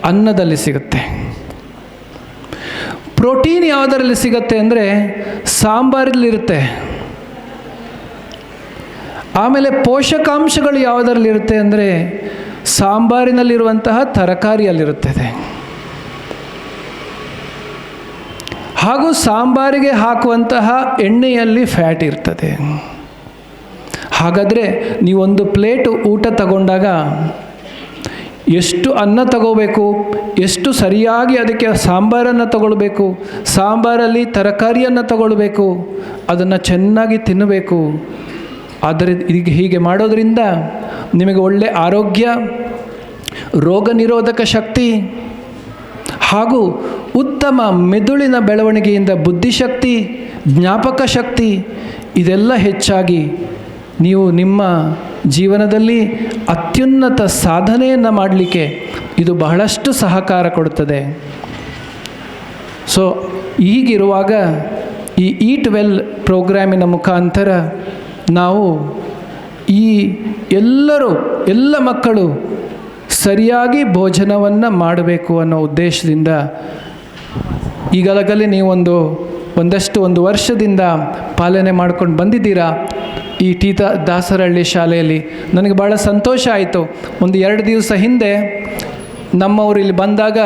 ಅನ್ನದಲ್ಲಿ ಸಿಗುತ್ತೆ. ಪ್ರೋಟೀನ್ ಯಾವುದರಲ್ಲಿ ಸಿಗುತ್ತೆ ಅಂದರೆ ಸಾಂಬಾರಲ್ಲಿರುತ್ತೆ. ಆಮೇಲೆ ಪೋಷಕಾಂಶಗಳು ಯಾವುದರಲ್ಲಿರುತ್ತೆ ಅಂದರೆ ಸಾಂಬಾರಿನಲ್ಲಿರುವಂತಹ ತರಕಾರಿಯಲ್ಲಿರುತ್ತದೆ. ಹಾಗೂ ಸಾಂಬಾರಿಗೆ ಹಾಕುವಂತಹ ಎಣ್ಣೆಯಲ್ಲಿ ಫ್ಯಾಟ್ ಇರ್ತದೆ. ಹಾಗಾದರೆ ನೀವೊಂದು ಪ್ಲೇಟ್ ಊಟ ತಗೊಂಡಾಗ ಎಷ್ಟು ಅನ್ನ ತಗೋಬೇಕು, ಎಷ್ಟು ಸರಿಯಾಗಿ ಅದಕ್ಕೆ ಸಾಂಬಾರನ್ನು ತಗೊಳ್ಬೇಕು, ಸಾಂಬಾರಲ್ಲಿ ತರಕಾರಿಯನ್ನು ತಗೊಳ್ಬೇಕು, ಅದನ್ನು ಚೆನ್ನಾಗಿ ತಿನ್ನಬೇಕು. ಆದರೆ ಹೀಗೆ ಮಾಡೋದರಿಂದ ನಿಮಗೆ ಒಳ್ಳೆ ಆರೋಗ್ಯ, ರೋಗ ನಿರೋಧಕ ಶಕ್ತಿ ಹಾಗೂ ಉತ್ತಮ ಮೆದುಳಿನ ಬೆಳವಣಿಗೆಯಿಂದ ಬುದ್ಧಿಶಕ್ತಿ, ಜ್ಞಾಪಕ ಶಕ್ತಿ ಇದೆಲ್ಲ ಹೆಚ್ಚಾಗಿ ನೀವು ನಿಮ್ಮ ಜೀವನದಲ್ಲಿ ಅತ್ಯುನ್ನತ ಸಾಧನೆಯನ್ನು ಮಾಡಲಿಕ್ಕೆ ಇದು ಬಹಳಷ್ಟು ಸಹಕಾರ ಕೊಡುತ್ತದೆ. ಸೊ ಹೀಗಿರುವಾಗ ಈ ಈಟ್ ವೆಲ್ ಪ್ರೋಗ್ರಾಮಿನ ಮುಖಾಂತರ ನಾವು ಈ ಎಲ್ಲ ಮಕ್ಕಳು ಸರಿಯಾಗಿ ಭೋಜನವನ್ನು ಮಾಡಬೇಕು ಅನ್ನೋ ಉದ್ದೇಶದಿಂದ ಈಗಾಗಲೇ ನೀವು ಒಂದು ವರ್ಷದಿಂದ ಪಾಲನೆ ಮಾಡ್ಕೊಂಡು ಬಂದಿದ್ದೀರಾ ಈ ಟಿ ದಾಸರಹಳ್ಳಿ ಶಾಲೆಯಲ್ಲಿ. ನನಗೆ ಭಾಳ ಸಂತೋಷ ಆಯಿತು. 2 ದಿವಸ ಹಿಂದೆ ನಮ್ಮವರು ಇಲ್ಲಿ ಬಂದಾಗ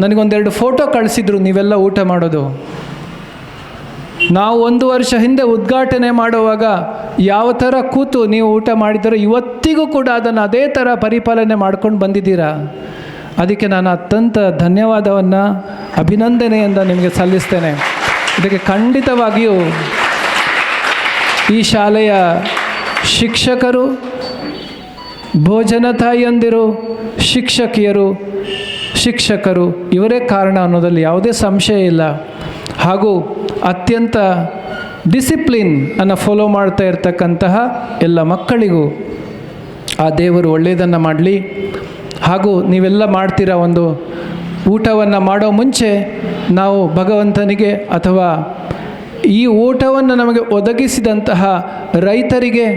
ನನಗೊಂದೆರಡು ಫೋಟೋ ಕಳಿಸಿದ್ರು, ನೀವೆಲ್ಲ ಊಟ ಮಾಡೋದು. ನಾವು 1 ವರ್ಷ ಹಿಂದೆ ಉದ್ಘಾಟನೆ ಮಾಡುವಾಗ ಯಾವ ಥರ ಕೂತು ನೀವು ಊಟ ಮಾಡಿದ್ದೀರೋ ಇವತ್ತಿಗೂ ಕೂಡ ಅದನ್ನು ಅದೇ ಥರ ಪರಿಪಾಲನೆ ಮಾಡ್ಕೊಂಡು ಬಂದಿದ್ದೀರಾ. ಅದಕ್ಕೆ ನಾನು ಅತ್ಯಂತ ಧನ್ಯವಾದವನ್ನು, ಅಭಿನಂದನೆಯಿಂದ ನಿಮಗೆ ಸಲ್ಲಿಸ್ತೇನೆ. ಇದಕ್ಕೆ ಖಂಡಿತವಾಗಿಯೂ ಈ ಶಾಲೆಯ ಶಿಕ್ಷಕರು, ಭೋಜನ ತಾಯಿಯಂದಿರು, ಶಿಕ್ಷಕರು ಇವರೇ ಕಾರಣ ಅನ್ನೋದಲ್ಲಿ ಯಾವುದೇ ಸಂಶಯ ಇಲ್ಲ. ಹಾಗೂ ಅತ್ಯಂತ ಡಿಸಿಪ್ಲಿನ್ ಅನ್ನು ಫಾಲೋ ಮಾಡ್ತಾ ಇರ್ತಕ್ಕಂತಹ ಎಲ್ಲ ಮಕ್ಕಳಿಗೂ ಆ ದೇವರು ಒಳ್ಳೆಯದನ್ನು ಮಾಡಲಿ. ಹಾಗೂ ನೀವೆಲ್ಲ ಮಾಡ್ತೀರ, ಒಂದು ಊಟವನ್ನು ಮಾಡೋ ಮುಂಚೆ ನಾವು ಭಗವಂತನಿಗೆ ಅಥವಾ ಈ ಊಟವನ್ನು ನಮಗೆ ಒದಗಿಸಿದಂತಹ ರೈತರಿಗೆ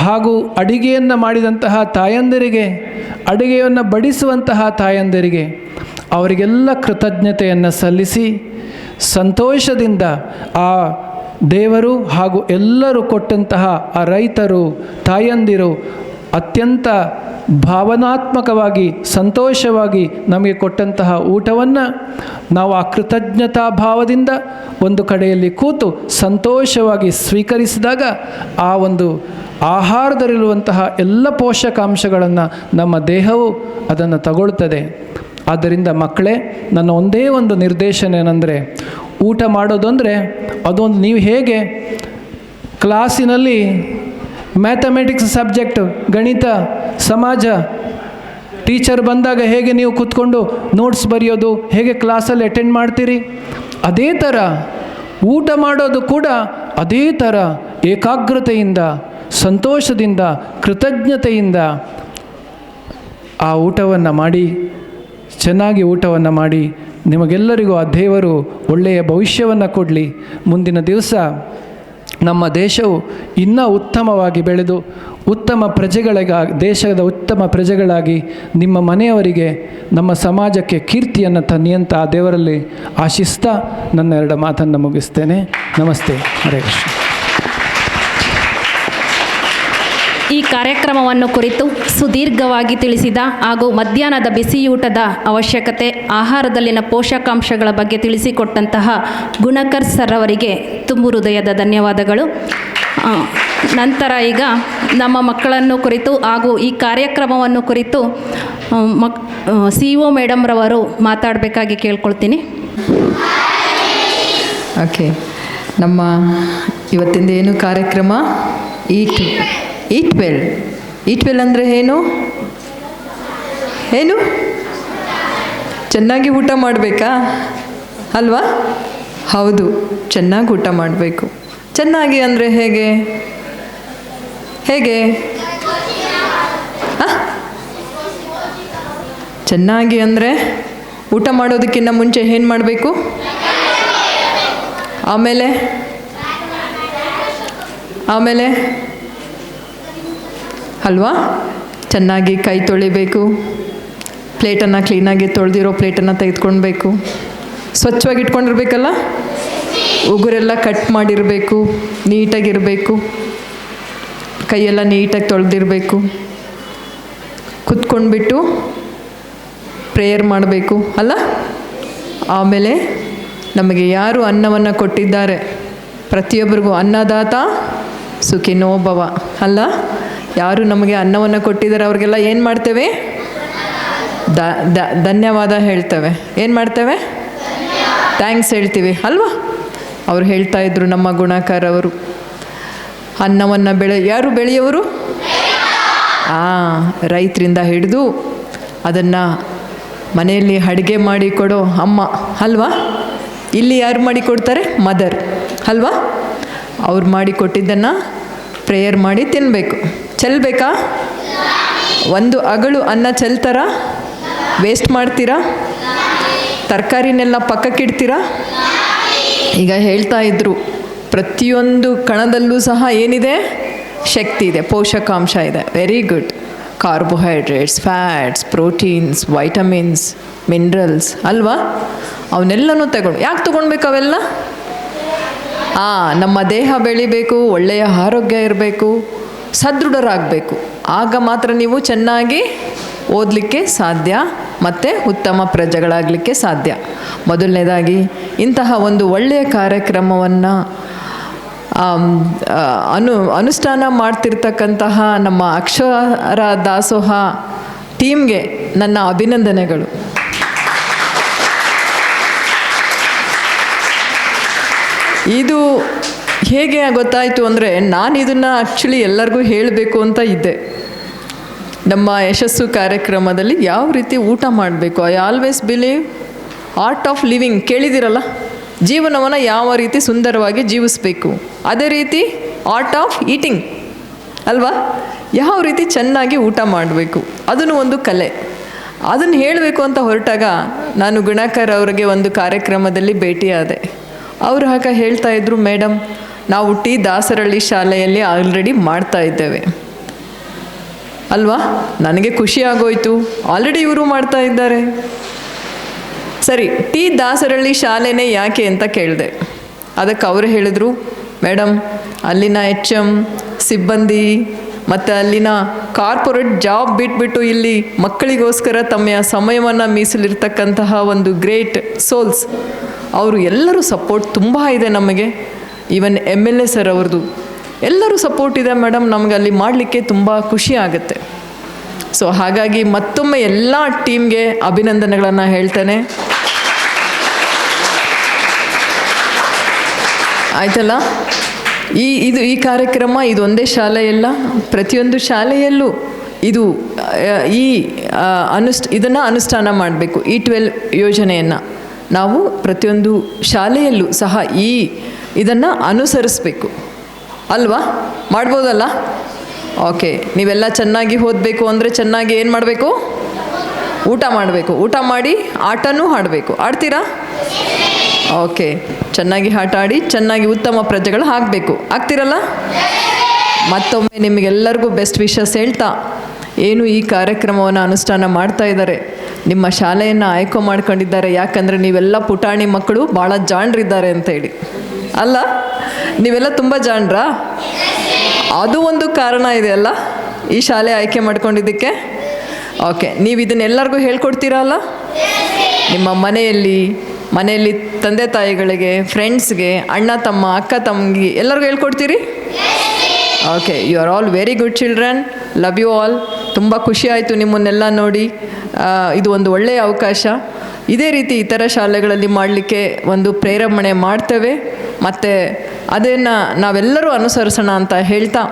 ಹಾಗೂ ಅಡಿಗೆಯನ್ನು ಮಾಡಿದಂತಹ ತಾಯಂದಿರಿಗೆ, ಅಡಿಗೆಯನ್ನು ಬಡಿಸುವಂತಹ ತಾಯಂದಿರಿಗೆ ಅವರಿಗೆಲ್ಲ ಕೃತಜ್ಞತೆಯನ್ನು ಸಲ್ಲಿಸಿ ಸಂತೋಷದಿಂದ ಆ ದೇವರು ಹಾಗೂ ಎಲ್ಲರೂ ಕೊಟ್ಟಂತಹ ಆ ರೈತರು, ತಾಯಂದಿರು ಅತ್ಯಂತ ಭಾವನಾತ್ಮಕವಾಗಿ ಸಂತೋಷವಾಗಿ ನಮಗೆ ಕೊಟ್ಟಂತಹ ಊಟವನ್ನು ನಾವು ಆ ಕೃತಜ್ಞತಾ ಭಾವದಿಂದ ಒಂದು ಕಡೆಯಲ್ಲಿ ಕೂತು ಸಂತೋಷವಾಗಿ ಸ್ವೀಕರಿಸಿದಾಗ ಆ ಒಂದು ಆಹಾರದಲ್ಲಿರುವಂತಹ ಎಲ್ಲ ಪೋಷಕಾಂಶಗಳನ್ನು ನಮ್ಮ ದೇಹವು ಅದನ್ನು ತಗೊಳ್ತದೆ. ಆದ್ದರಿಂದ ಮಕ್ಕಳೇ, ನನ್ನ ಒಂದೇ ಒಂದು ನಿರ್ದೇಶನ ಏನಂದರೆ, ಊಟ ಮಾಡೋದು ಅಂದರೆ ಅದೊಂದು ನೀವು ಹೇಗೆ ಕ್ಲಾಸಿನಲ್ಲಿ ಮ್ಯಾಥಮೆಟಿಕ್ಸ್ ಸಬ್ಜೆಕ್ಟ್, ಗಣಿತ, ಸಮಾಜ ಟೀಚರ್ ಬಂದಾಗ ಹೇಗೆ ನೀವು ಕೂತ್ಕೊಂಡು ನೋಟ್ಸ್ ಬರೆಯೋದು, ಹೇಗೆ ಕ್ಲಾಸಲ್ಲಿ ಅಟೆಂಡ್ ಮಾಡ್ತೀರಿ, ಅದೇ ಥರ ಊಟ ಮಾಡೋದು ಕೂಡ ಅದೇ ಥರ ಏಕಾಗ್ರತೆಯಿಂದ, ಸಂತೋಷದಿಂದ, ಕೃತಜ್ಞತೆಯಿಂದ ಆ ಊಟವನ್ನು ಮಾಡಿ, ಚೆನ್ನಾಗಿ ಊಟವನ್ನು ಮಾಡಿ, ನಿಮಗೆಲ್ಲರಿಗೂ ಆ ದೇವರು ಒಳ್ಳೆಯ ಭವಿಷ್ಯವನ್ನು ಕೊಡಲಿ. ಮುಂದಿನ ದಿವಸ ನಮ್ಮ ದೇಶವು ಇನ್ನೂ ಉತ್ತಮವಾಗಿ ಬೆಳೆದು ಉತ್ತಮ ದೇಶದ ಉತ್ತಮ ಪ್ರಜೆಗಳಾಗಿ ನಿಮ್ಮ ಮನೆಯವರಿಗೆ, ನಮ್ಮ ಸಮಾಜಕ್ಕೆ ಕೀರ್ತಿಯನ್ನು ತನ್ನಿಯಂತ ಆ ದೇವರಲ್ಲಿ ಆಶಿಸ್ತಾ ನನ್ನ 2 ಮಾತನ್ನು ಮುಗಿಸ್ತೇನೆ. ನಮಸ್ತೆ. ಹರೇ ಕೃಷ್ಣ.
ಈ ಕಾರ್ಯಕ್ರಮವನ್ನು ಕುರಿತು ಸುದೀರ್ಘವಾಗಿ ತಿಳಿಸಿದ ಹಾಗೂ ಮಧ್ಯಾಹ್ನದ ಬಿಸಿಯೂಟದ ಅವಶ್ಯಕತೆ, ಆಹಾರದಲ್ಲಿನ ಪೋಷಕಾಂಶಗಳ ಬಗ್ಗೆ ತಿಳಿಸಿಕೊಟ್ಟಂತಹ ಗುಣಕರ್ ಸರ್ ಅವರಿಗೆ ತುಂಬು ಹೃದಯದ ಧನ್ಯವಾದಗಳು. ನಂತರ ಈಗ ನಮ್ಮ ಮಕ್ಕಳನ್ನು ಕುರಿತು ಹಾಗೂ ಈ ಕಾರ್ಯಕ್ರಮವನ್ನು ಕುರಿತು CO ಮೇಡಮ್ರವರು ಮಾತಾಡಬೇಕಾಗಿ ಕೇಳ್ಕೊಳ್ತೀನಿ.
ಓಕೆ, ನಮ್ಮ ಇವತ್ತಿಂದ ಏನು ಕಾರ್ಯಕ್ರಮ? ಈಟ್ ವೆಲ್ ಅಂದರೆ ಏನು? ಚೆನ್ನಾಗಿ ಊಟ ಮಾಡಬೇಕಾ ಅಲ್ವಾ? ಹೌದು, ಚೆನ್ನಾಗಿ ಊಟ ಮಾಡಬೇಕು. ಚೆನ್ನಾಗಿ ಅಂದರೆ ಹೇಗೆ? ಚೆನ್ನಾಗಿ ಅಂದರೆ ಊಟ ಮಾಡೋದಕ್ಕಿಂತ ಮುಂಚೆ ಏನು ಮಾಡಬೇಕು? ಆಮೇಲೆ ಅಲ್ವಾ? ಚೆನ್ನಾಗಿ ಕೈ ತೊಳಿಬೇಕು, ಪ್ಲೇಟನ್ನು ಕ್ಲೀನಾಗಿ ತೊಳೆದಿರೋ ಪ್ಲೇಟನ್ನು ತೆಗೆದುಕೊಳ್ಬೇಕು, ಸ್ವಚ್ಛವಾಗಿ ಇಟ್ಕೊಂಡಿರ್ಬೇಕಲ್ಲ, ಉಗುರೆಲ್ಲ ಕಟ್ ಮಾಡಿರಬೇಕು, ನೀಟಾಗಿರಬೇಕು, ಕೈಯೆಲ್ಲ ನೀಟಾಗಿ ತೊಳೆದಿರಬೇಕು, ಕುತ್ಕೊಂಡ್ಬಿಟ್ಟು ಪ್ರೇಯರ್ ಮಾಡಬೇಕು ಅಲ್ಲ. ಆಮೇಲೆ ನಮಗೆ ಯಾರು ಅನ್ನವನ್ನು ಕೊಟ್ಟಿದ್ದಾರೆ, ಪ್ರತಿಯೊಬ್ಬರಿಗೂ ಅನ್ನದಾತ ಸುಖಿನೋ ಭವ ಅಲ್ಲ. ಯಾರು ನಮಗೆ ಅನ್ನವನ್ನು ಕೊಟ್ಟಿದ್ದಾರೆ ಅವ್ರಿಗೆಲ್ಲ ಏನು ಮಾಡ್ತೇವೆ? ಧನ್ಯವಾದ ಹೇಳ್ತೇವೆ. ಏನು ಮಾಡ್ತೇವೆ? ಥ್ಯಾಂಕ್ಸ್ ಹೇಳ್ತೀವಿ ಅಲ್ವಾ? ಅವ್ರು ಹೇಳ್ತಾ ಇದ್ರು, ನಮ್ಮ ಗುಣಾಕಾರ ಅವರು, ಅನ್ನವನ್ನು ಯಾರು ಬೆಳೆಯೋರು? ರೈತರಿಂದ ಹಿಡಿದು ಅದನ್ನು ಮನೆಯಲ್ಲಿ ಅಡುಗೆ ಮಾಡಿ ಕೊಡೋ ಅಮ್ಮ ಅಲ್ವಾ? ಇಲ್ಲಿ ಯಾರು ಮಾಡಿ ಕೊಡ್ತಾರೆ? ಮದರ್ ಅಲ್ವಾ? ಅವ್ರು ಮಾಡಿ ಕೊಟ್ಟಿದ್ದನ್ನು ಪ್ರೇಯರ್ ಮಾಡಿ ತಿನ್ನಬೇಕು. ಚೆಲ್ಲಬೇಕಾ? ಒಂದು ಅಗಳು ಅನ್ನ ಚೆಲ್ತಾರಾ? ವೇಸ್ಟ್ ಮಾಡ್ತೀರಾ? ತರಕಾರಿನೆಲ್ಲ ಪಕ್ಕಕ್ಕಿಡ್ತೀರಾ? ಈಗ ಹೇಳ್ತಾ ಇದ್ರು, ಪ್ರತಿಯೊಂದು ಕಣದಲ್ಲೂ ಸಹ ಏನಿದೆ? ಶಕ್ತಿ ಇದೆ, ಪೋಷಕಾಂಶ ಇದೆ. Very good. Carbohydrates, fats, proteins, vitamins, minerals ಅಲ್ವಾ? ಅವನ್ನೆಲ್ಲನೂ ಯಾಕೆ ತೊಗೊಳ್ಬೇಕು ಅವೆಲ್ಲ? ನಮ್ಮ ದೇಹ ಬೆಳಿಬೇಕು, ಒಳ್ಳೆಯ ಆರೋಗ್ಯ ಇರಬೇಕು, ಸದೃಢರಾಗಬೇಕು. ಆಗ ಮಾತ್ರ ನೀವು ಚೆನ್ನಾಗಿ ಓದಲಿಕ್ಕೆ ಸಾಧ್ಯ ಮತ್ತು ಉತ್ತಮ ಪ್ರಜೆಗಳಾಗಲಿಕ್ಕೆ ಸಾಧ್ಯ. ಮೊದಲನೇದಾಗಿ ಇಂತಹ ಒಂದು ಒಳ್ಳೆಯ ಕಾರ್ಯಕ್ರಮವನ್ನು ಅನುಷ್ಠಾನ ಮಾಡ್ತಿರ್ತಕ್ಕಂತಹ ನಮ್ಮ ಅಕ್ಷರ ದಾಸೋಹ ಟೀಮ್ಗೆ ನನ್ನ ಅಭಿನಂದನೆಗಳು. ಇದು ಹೇಗೆ ಗೊತ್ತಾಯಿತು ಅಂದರೆ, ನಾನು ಇದನ್ನು ಆ್ಯಕ್ಚುಲಿ ಎಲ್ಲರಿಗೂ ಹೇಳಬೇಕು ಅಂತ ಇದ್ದೆ. ನಮ್ಮ ಯಶಸ್ಸು ಕಾರ್ಯಕ್ರಮದಲ್ಲಿ ಯಾವ ರೀತಿ ಊಟ ಮಾಡಬೇಕು, I always believe Art of Living ಕೇಳಿದಿರಲ್ಲ, ಜೀವನವನ್ನು ಯಾವ ರೀತಿ ಸುಂದರವಾಗಿ ಜೀವಿಸಬೇಕು, ಅದೇ ರೀತಿ ಆರ್ಟ್ ಆಫ್ ಈಟಿಂಗ್ ಅಲ್ವಾ? ಯಾವ ರೀತಿ ಚೆನ್ನಾಗಿ ಊಟ ಮಾಡಬೇಕು, ಅದನ್ನು ಒಂದು ಕಲೆ. ಅದನ್ನು ಹೇಳಬೇಕು ಅಂತ ಹೊರಟಾಗ ನಾನು ಗುಣಾಕರ್ ಅವರಿಗೆ ಒಂದು ಕಾರ್ಯಕ್ರಮದಲ್ಲಿ ಭೇಟಿಯಾದೆ. ಅವರು ಹೇಳ್ತಾ ಇದ್ರು, ಮೇಡಮ್ ನಾವು ಟಿ ದಾಸರಳ್ಳಿ ಶಾಲೆಯಲ್ಲಿ ಆಲ್ರೆಡಿ ಮಾಡ್ತಾ ಇದ್ದೇವೆ ಅಲ್ವಾ? ನನಗೆ ಖುಷಿ ಆಗೋಯ್ತು, ಆಲ್ರೆಡಿ ಇವರು ಮಾಡ್ತಾ ಇದ್ದಾರೆ. ಸರಿ, ಟಿ ದಾಸರಳ್ಳಿ ಶಾಲೆನೇ ಯಾಕೆ ಅಂತ ಕೇಳಿದೆ. ಅದಕ್ಕೆ ಅವರು ಹೇಳಿದ್ರು, ಮೇಡಮ್ ಅಲ್ಲಿನ HM ಸಿಬ್ಬಂದಿ ಮತ್ತು ಅಲ್ಲಿನ ಕಾರ್ಪೊರೇಟ್ ಜಾಬ್ ಬಿಟ್ಬಿಟ್ಟು ಇಲ್ಲಿ ಮಕ್ಕಳಿಗೋಸ್ಕರ ತಮ್ಮ ಸಮಯವನ್ನು ಮೀಸಲಿರ್ತಕ್ಕಂತಹ ಒಂದು ಗ್ರೇಟ್ ಸೋಲ್ಸ್, ಅವರು ಎಲ್ಲರೂ ಸಪೋರ್ಟ್ ತುಂಬ ಇದೆ ನಮಗೆ. ಈವನ್ MLA ಸರ್ ಅವ್ರದ್ದು ಎಲ್ಲರೂ ಸಪೋರ್ಟ್ ಇದೆ ಮೇಡಮ್, ನಮಗೆ ಅಲ್ಲಿ ಮಾಡಲಿಕ್ಕೆ ತುಂಬ ಖುಷಿ ಆಗುತ್ತೆ. ಸೊ ಹಾಗಾಗಿ ಮತ್ತೊಮ್ಮೆ ಎಲ್ಲ ಟೀಮ್ಗೆ ಅಭಿನಂದನೆಗಳನ್ನು ಹೇಳ್ತೇನೆ. ಆಯ್ತಲ್ಲ? ಈ ಕಾರ್ಯಕ್ರಮ ಇದೊಂದೇ ಶಾಲೆಯಲ್ಲ, ಪ್ರತಿಯೊಂದು ಶಾಲೆಯಲ್ಲೂ ಇದನ್ನು ಅನುಷ್ಠಾನ ಮಾಡಬೇಕು. E12 ಯೋಜನೆಯನ್ನು ನಾವು ಪ್ರತಿಯೊಂದು ಶಾಲೆಯಲ್ಲೂ ಸಹ ಇದನ್ನು ಅನುಸರಿಸಬೇಕು ಅಲ್ವಾ? ಮಾಡ್ಬೋದಲ್ಲ? ಓಕೆ, ನೀವೆಲ್ಲ ಚೆನ್ನಾಗಿ ಓದಬೇಕು ಅಂದರೆ ಚೆನ್ನಾಗಿ ಏನು ಮಾಡಬೇಕು? ಊಟ ಮಾಡಬೇಕು. ಊಟ ಮಾಡಿ ಆಟನೂ ಆಡಬೇಕು. ಆಡ್ತೀರಾ? ಓಕೆ, ಚೆನ್ನಾಗಿ ಆಟ ಆಡಿ ಚೆನ್ನಾಗಿ ಉತ್ತಮ ಪ್ರಜೆಗಳು ಆಗಬೇಕು. ಆಗ್ತಿರಲ್ಲ? ಮತ್ತೊಮ್ಮೆ ನಿಮಗೆಲ್ಲರಿಗೂ ಬೆಸ್ಟ್ ವಿಶಸ್ ಹೇಳ್ತಾ, ಏನು ಈ ಕಾರ್ಯಕ್ರಮವನ್ನು ಅನುಷ್ಠಾನ ಮಾಡ್ತಾ ಇದ್ದಾರೆ, ನಿಮ್ಮ ಶಾಲೆಯನ್ನು ಆಯ್ಕೆ ಮಾಡ್ಕೊಂಡಿದ್ದಾರೆ. ಯಾಕಂದರೆ ನೀವೆಲ್ಲ ಪುಟಾಣಿ ಮಕ್ಕಳು ಭಾಳ ಜಾಣರಿದ್ದಾರೆ ಅಂತೇಳಿ ಅಲ್ಲ? ನೀವೆಲ್ಲ ತುಂಬ ಜಾಣರಾ? ಅದು ಒಂದು ಕಾರಣ ಇದೆ ಅಲ್ಲ ಈ ಶಾಲೆ ಆಯ್ಕೆ ಮಾಡ್ಕೊಂಡಿದ್ದಕ್ಕೆ. ಓಕೆ, ನೀವು ಇದನ್ನೆಲ್ಲರಿಗೂ ಹೇಳ್ಕೊಡ್ತೀರಲ್ಲ? ನಿಮ್ಮ ಮನೆಯಲ್ಲಿ ತಂದೆ ತಾಯಿಗಳಿಗೆ, ಫ್ರೆಂಡ್ಸ್ಗೆ, ಅಣ್ಣ ತಮ್ಮ, ಅಕ್ಕ ತಮ್ಮಂಗಿ ಎಲ್ಲರಿಗೂ ಹೇಳ್ಕೊಡ್ತೀರಿ? Okay, you are all very good children, love you all. ತುಂಬ ಖುಷಿ ಆಯಿತು ನಿಮ್ಮನ್ನೆಲ್ಲ ನೋಡಿ. ಇದು ಒಂದು ಒಳ್ಳೆಯ ಅವಕಾಶ. ಇದೇ ರೀತಿ ಇತರ ಶಾಲೆಗಳಲ್ಲಿ ಮಾಡಲಿಕ್ಕೆ ಒಂದು ಪ್ರೇರೇಪಣೆ ಮಾಡ್ತೇವೆ, ಮತ್ತು ಅದನ್ನು ನಾವೆಲ್ಲರೂ ಅನುಸರಿಸೋಣ ಅಂತ ಹೇಳ್ತಾ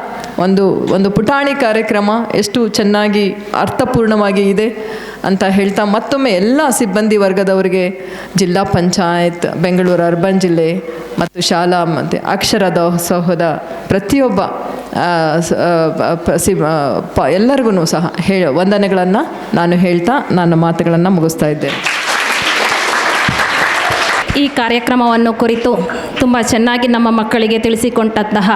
ಒಂದು ಪುಟಾಣಿ ಕಾರ್ಯಕ್ರಮ ಎಷ್ಟು ಚೆನ್ನಾಗಿ ಅರ್ಥಪೂರ್ಣವಾಗಿ ಇದೆ ಅಂತ ಹೇಳ್ತಾ ಮತ್ತೊಮ್ಮೆ ಎಲ್ಲ ಸಿಬ್ಬಂದಿ ವರ್ಗದವರಿಗೆ, ಜಿಲ್ಲಾ ಪಂಚಾಯತ್, ಬೆಂಗಳೂರು ಅರ್ಬನ್ ಜಿಲ್ಲೆ ಮತ್ತು ಶಾಲಾ ಮತ್ತು ಅಕ್ಷರದಾಸೋಹದ ಪ್ರತಿಯೊಬ್ಬ ಎಲ್ಲರಿಗೂ ಸಹ ವಂದನೆಗಳನ್ನು ನಾನು ಹೇಳ್ತಾ ನನ್ನ ಮಾತುಗಳನ್ನು ಮುಗಿಸ್ತಾ ಇದ್ದೇನೆ.
ಈ ಕಾರ್ಯಕ್ರಮವನ್ನು ಕುರಿತು ತುಂಬ ಚೆನ್ನಾಗಿ ನಮ್ಮ ಮಕ್ಕಳಿಗೆ ತಿಳಿಸಿಕೊಟ್ಟಂತಹ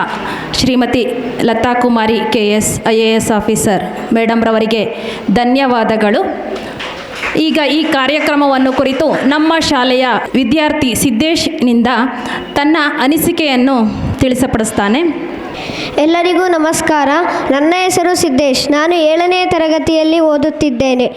ಶ್ರೀಮತಿ ಲತಾ ಕುಮಾರಿ KS IAS ಆಫೀಸರ್ ಮೇಡಮ್ರವರಿಗೆ ಧನ್ಯವಾದಗಳು. ಈಗ ಈ ಕಾರ್ಯಕ್ರಮವನ್ನು ಕುರಿತು ನಮ್ಮ ಶಾಲೆಯ ವಿದ್ಯಾರ್ಥಿ ಸಿದ್ದೇಶ್ನಿಂದ ತನ್ನ ಅನಿಸಿಕೆಯನ್ನು ತಿಳಿಸಪಡಿಸ್ತಾನೆ.
ಎಲ್ಲರಿಗೂ ನಮಸ್ಕಾರ. ನನ್ನ ಹೆಸರು ಸಿದ್ದೇಶ್. ನಾನು 7ನೇ ತರಗತಿಯಲ್ಲಿ ಓದುತ್ತಿದ್ದೇನೆ.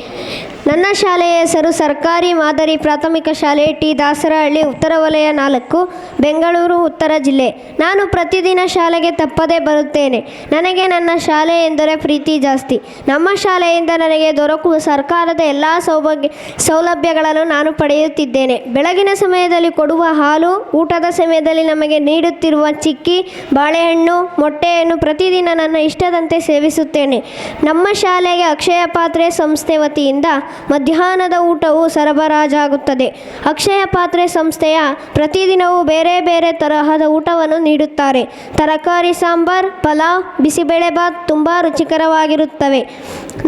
ನನ್ನ ಶಾಲೆಯ ಹೆಸರು ಸರ್ಕಾರಿ ಮಾದರಿ ಪ್ರಾಥಮಿಕ ಶಾಲೆ ಟಿ ದಾಸರಹಳ್ಳಿ, ಉತ್ತರ ವಲಯ 4, ಬೆಂಗಳೂರು ಉತ್ತರ ಜಿಲ್ಲೆ. ನಾನು ಪ್ರತಿದಿನ ಶಾಲೆಗೆ ತಪ್ಪದೇ ಬರುತ್ತೇನೆ. ನನಗೆ ನನ್ನ ಶಾಲೆ ಎಂದರೆ ಪ್ರೀತಿ ಜಾಸ್ತಿ. ನಮ್ಮ ಶಾಲೆಯಿಂದ ನನಗೆ ದೊರಕುವ ಸರ್ಕಾರದ ಎಲ್ಲ ಸೌಲಭ್ಯಗಳನ್ನು ನಾನು ಪಡೆಯುತ್ತಿದ್ದೇನೆ. ಬೆಳಗಿನ ಸಮಯದಲ್ಲಿ ಕೊಡುವ ಹಾಲು, ಊಟದ ಸಮಯದಲ್ಲಿ ನಮಗೆ ನೀಡುತ್ತಿರುವ ಚಿಕ್ಕಿ, ಬಾಳೆಹಣ್ಣು, ಮೊಟ್ಟೆಯನ್ನು ಪ್ರತಿದಿನ ನನ್ನ ಇಷ್ಟದಂತೆ ಸೇವಿಸುತ್ತೇನೆ. ನಮ್ಮ ಶಾಲೆಗೆ ಅಕ್ಷಯ ಪಾತ್ರೆ ಸಂಸ್ಥೆ ವತಿಯಿಂದ ಮಧ್ಯಾಹ್ನದ ಊಟವು ಸರಬರಾಜಾಗುತ್ತದೆ. ಅಕ್ಷಯ ಪಾತ್ರೆ ಸಂಸ್ಥೆಯ ಪ್ರತಿದಿನವೂ ಬೇರೆ ಬೇರೆ ತರಹದ ಊಟವನ್ನು ನೀಡುತ್ತಾರೆ. ತರಕಾರಿ ಸಾಂಬಾರ್, ಪಲಾವ್, ಬಿಸಿಬೇಳೆಬಾತ್ ತುಂಬ ರುಚಿಕರವಾಗಿರುತ್ತವೆ.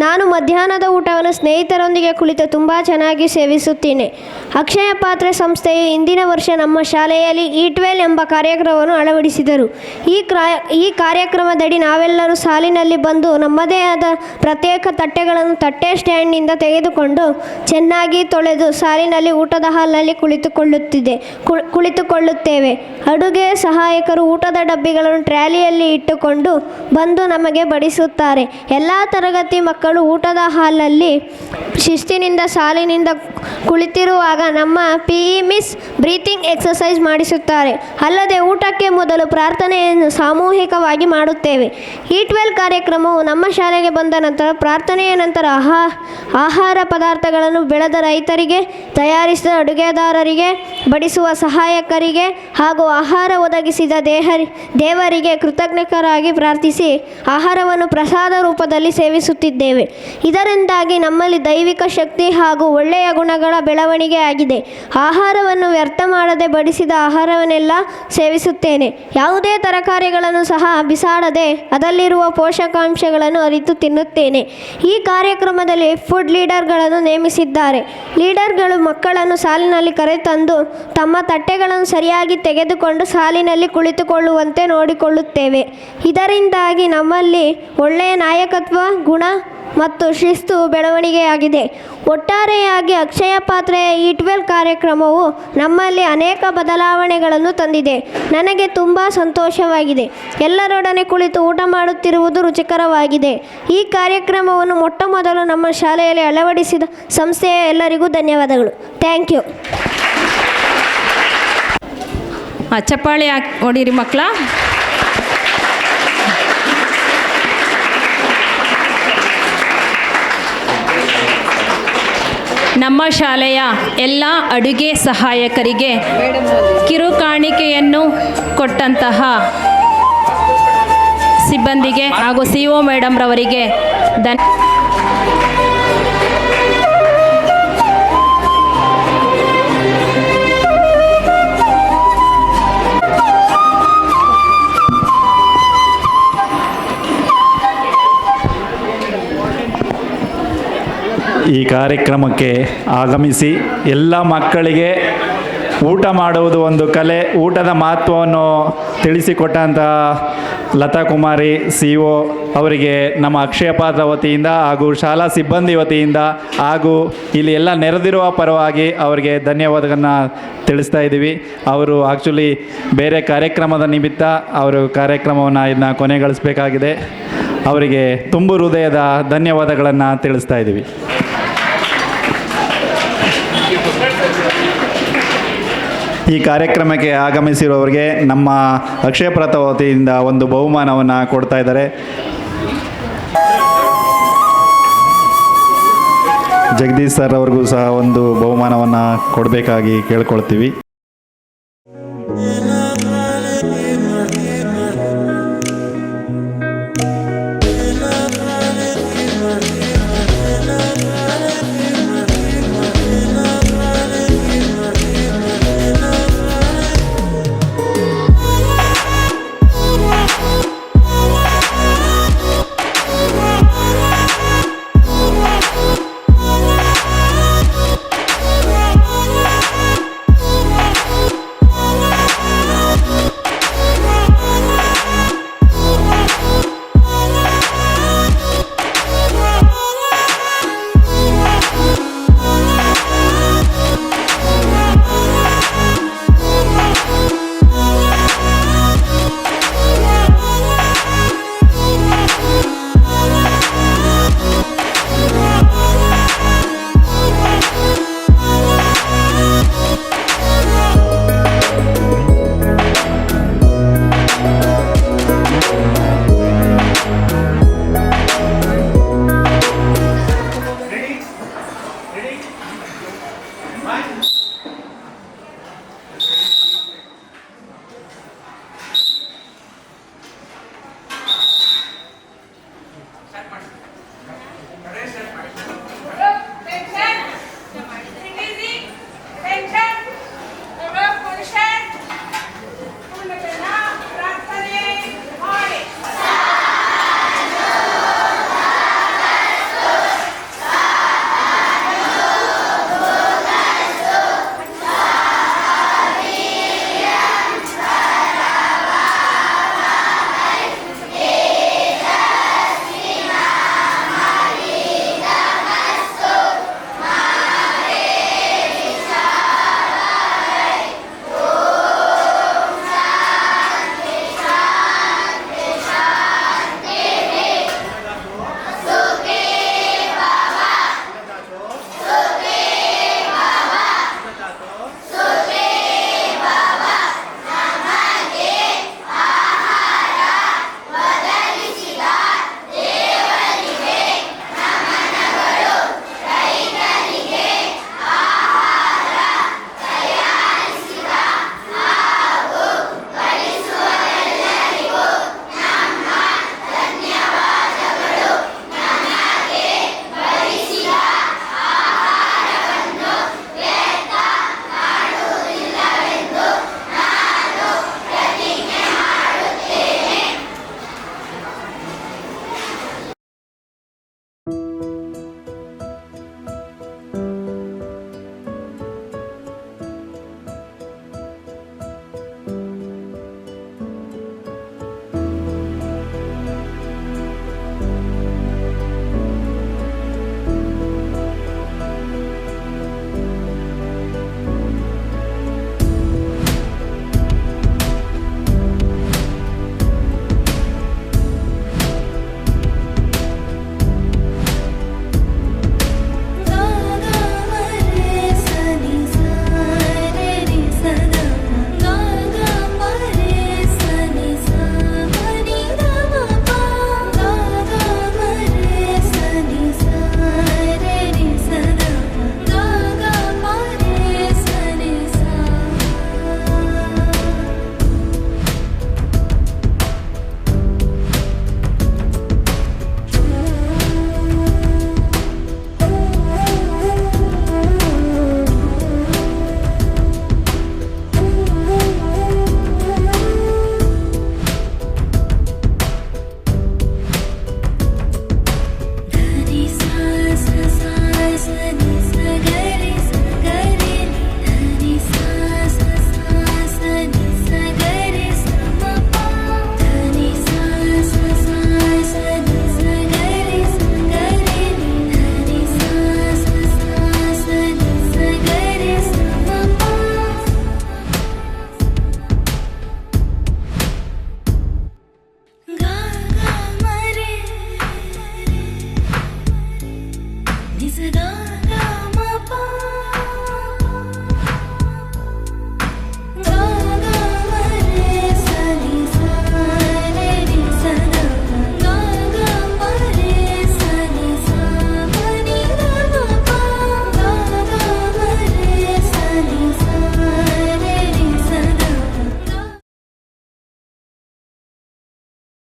ನಾನು ಮಧ್ಯಾಹ್ನದ ಊಟವನ್ನು ಸ್ನೇಹಿತರೊಂದಿಗೆ ಕುಳಿತು ತುಂಬ ಚೆನ್ನಾಗಿ ಸೇವಿಸುತ್ತೇನೆ. ಅಕ್ಷಯ ಪಾತ್ರೆ ಸಂಸ್ಥೆಯು ಇಂದಿನ ವರ್ಷ ನಮ್ಮ ಶಾಲೆಯಲ್ಲಿ E12 ಎಂಬ ಕಾರ್ಯಕ್ರಮವನ್ನು ಅಳವಡಿಸಿದರು. ಈ ಕಾರ್ಯಕ್ರಮದಡಿ ನಾವೆಲ್ಲರೂ ಸಾಲಿನಲ್ಲಿ ಬಂದು ನಮ್ಮದೇ ಆದ ಪ್ರತ್ಯೇಕ ತಟ್ಟೆಗಳನ್ನು ತಟ್ಟೆ ಸ್ಟ್ಯಾಂಡ್ನಿಂದ ತೆಗೆದುಕೊಂಡು ಚೆನ್ನಾಗಿ ತೊಳೆದು ಸಾಲಿನಲ್ಲಿ ಊಟದ ಹಾಲ್ನಲ್ಲಿ ಕುಳಿತುಕೊಳ್ಳುತ್ತೇವೆ. ಅಡುಗೆ ಸಹಾಯಕರು ಊಟದ ಡಬ್ಬಿಗಳನ್ನು ಟ್ರಾಲಿಯಲ್ಲಿ ಇಟ್ಟುಕೊಂಡು ಬಂದು ನಮಗೆ ಬಡಿಸುತ್ತಾರೆ. ಎಲ್ಲ ತರಗತಿ ಮಕ್ಕಳು ಊಟದ ಹಾಲಲ್ಲಿ ಶಿಸ್ತಿನಿಂದ ಸಾಲಿನಿಂದ ಕುಳಿತಿರುವಾಗ ನಮ್ಮ PE ಮಿಸ್ ಬ್ರೀತಿಂಗ್ ಎಕ್ಸಸೈಸ್ ಮಾಡಿಸುತ್ತಾರೆ. ಅಲ್ಲದೆ ಊಟಕ್ಕೆ ಮೊದಲು ಪ್ರಾರ್ಥನೆಯನ್ನು ಸಾಮೂಹಿಕವಾಗಿ ಮಾಡುತ್ತೇವೆ. E12 ಕಾರ್ಯಕ್ರಮವು ನಮ್ಮ ಶಾಲೆಗೆ ಬಂದ ನಂತರ ಪ್ರಾರ್ಥನೆಯ ನಂತರ ಆಹಾರ ಪದಾರ್ಥಗಳನ್ನು ಬೆಳೆದ ರೈತರಿಗೆ, ತಯಾರಿಸಿದ ಅಡುಗೆದಾರರಿಗೆ, ಬಡಿಸುವ ಸಹಾಯಕರಿಗೆ ಹಾಗೂ ಆಹಾರ ಒದಗಿಸಿದ ದೇವರಿಗೆ ಕೃತಜ್ಞರಾಗಿ ಪ್ರಾರ್ಥಿಸಿ ಆಹಾರವನ್ನು ಪ್ರಸಾದ ರೂಪದಲ್ಲಿ ಸೇವಿಸುತ್ತಿದ್ದೇವೆ. ಇದರಿಂದಾಗಿ ನಮ್ಮಲ್ಲಿ ದೈವಿಕ ಶಕ್ತಿ ಹಾಗೂ ಒಳ್ಳೆಯ ಗುಣಗಳ ಬೆಳವಣಿಗೆ ಆಗಿದೆ. ಆಹಾರವನ್ನು ವ್ಯರ್ಥ ಮಾಡದೆ ಬಡಿಸಿದ ಆಹಾರವನ್ನೆಲ್ಲ ಸೇವಿಸುತ್ತೇನೆ. ಯಾವುದೇ ತರಕಾರಿಗಳನ್ನು ಸಹ ಬಿಸಾಡದೆ ಅದರಲ್ಲಿರುವ ಪೋಷಕಾಂಶಗಳನ್ನು ಅರಿತು ತಿನ್ನುತ್ತೇನೆ. ಈ ಕಾರ್ಯಕ್ರಮದಲ್ಲಿ ಫುಡ್ ಲೀಡರ್ಗಳನ್ನು ನೇಮಿಸಿದ್ದಾರೆ. ಲೀಡರ್ಗಳು ಮಕ್ಕಳನ್ನು ಸಾಲಿನಲ್ಲಿ ಕರೆತಂದು ತಮ್ಮ ತಟ್ಟೆಗಳನ್ನು ಸರಿಯಾಗಿ ತೆಗೆದುಕೊಂಡು ಸಾಲಿನಲ್ಲಿ ಕುಳಿತುಕೊಳ್ಳುವಂತೆ ನೋಡಿಕೊಳ್ಳುತ್ತೇವೆ. ಇದರಿಂದಾಗಿ ನಮ್ಮಲ್ಲಿ ಒಳ್ಳೆಯ ನಾಯಕತ್ವ ಗುಣ ಮತ್ತು ಶಿಸ್ತು ಬೆಳವಣಿಗೆಯಾಗಿದೆ. ಒಟ್ಟಾರೆಯಾಗಿ ಅಕ್ಷಯ ಪಾತ್ರೆಯ E12 ಕಾರ್ಯಕ್ರಮವು ನಮ್ಮಲ್ಲಿ ಅನೇಕ ಬದಲಾವಣೆಗಳನ್ನು ತಂದಿದೆ. ನನಗೆ ತುಂಬ ಸಂತೋಷವಾಗಿದೆ. ಎಲ್ಲರೊಡನೆ ಕುಳಿತು ಊಟ ಮಾಡುತ್ತಿರುವುದು ರುಚಿಕರವಾಗಿದೆ. ಈ ಕಾರ್ಯಕ್ರಮವನ್ನು ಮೊಟ್ಟ ಮೊದಲು ನಮ್ಮ ಶಾಲೆಯಲ್ಲಿ ಅಳವಡಿಸಿದ ಸಂಸ್ಥೆಯ ಎಲ್ಲರಿಗೂ ಧನ್ಯವಾದಗಳು. Thank you.
ಚಪ್ಪಾಳೆ ಹೊಡೀರಿ ಮಕ್ಕಳ. ನಮ್ಮ ಶಾಲೆಯ ಎಲ್ಲ ಅಡುಗೆ ಸಹಾಯಕರಿಗೆ ಕಿರುಕಾಣಿಕೆಯನ್ನು ಕೊಟ್ಟಂತಹ ಸಿಬ್ಬಂದಿಗೆ ಹಾಗೂ CO ಮೇಡಮ್ರವರಿಗೆ
ಈ ಕಾರ್ಯಕ್ರಮಕ್ಕೆ ಆಗಮಿಸಿ ಎಲ್ಲ ಮಕ್ಕಳಿಗೆ ಊಟ ಮಾಡುವುದು ಒಂದು ಕಲೆ, ಊಟದ ಮಹತ್ವವನ್ನು ತಿಳಿಸಿಕೊಟ್ಟಂಥ ಲತಾ ಕುಮಾರಿ CO ಅವರಿಗೆ ನಮ್ಮ ಅಕ್ಷಯ ಪಾತ್ರ ವತಿಯಿಂದ ಹಾಗೂ ಶಾಲಾ ಸಿಬ್ಬಂದಿ ವತಿಯಿಂದ ಹಾಗೂ ಇಲ್ಲಿ ಎಲ್ಲ ನೆರೆದಿರುವ ಪರವಾಗಿ ಅವರಿಗೆ ಧನ್ಯವಾದಗಳನ್ನು ತಿಳಿಸ್ತಾ ಇದ್ದೀವಿ. ಅವರು ಆ್ಯಕ್ಚುಲಿ ಬೇರೆ ಕಾರ್ಯಕ್ರಮದ ನಿಮಿತ್ತ ಅವರು ಕಾರ್ಯಕ್ರಮವನ್ನು ಇದನ್ನ ಕೊನೆಗೊಳಿಸಬೇಕಾಗಿದೆ. ಅವರಿಗೆ ತುಂಬು ಹೃದಯದ ಧನ್ಯವಾದಗಳನ್ನು ತಿಳಿಸ್ತಾ ಇದ್ದೀವಿ. ಈ ಕಾರ್ಯಕ್ರಮಕ್ಕೆ ಆಗಮಿಸಿರುವವರಿಗೆ ನಮ್ಮ ಅಕ್ಷಯ ಪ್ರಥ ವತಿಯಿಂದ ಒಂದು ಬಹುಮಾನವನ್ನು ಕೊಡ್ತಾ ಇದ್ದಾರೆ. ಜಗದೀಶ್ ಸರ್ ಅವ್ರಿಗೂ ಸಹ ಒಂದು ಬಹುಮಾನವನ್ನು ಕೊಡಬೇಕಾಗಿ ಕೇಳ್ಕೊಳ್ತೀವಿ.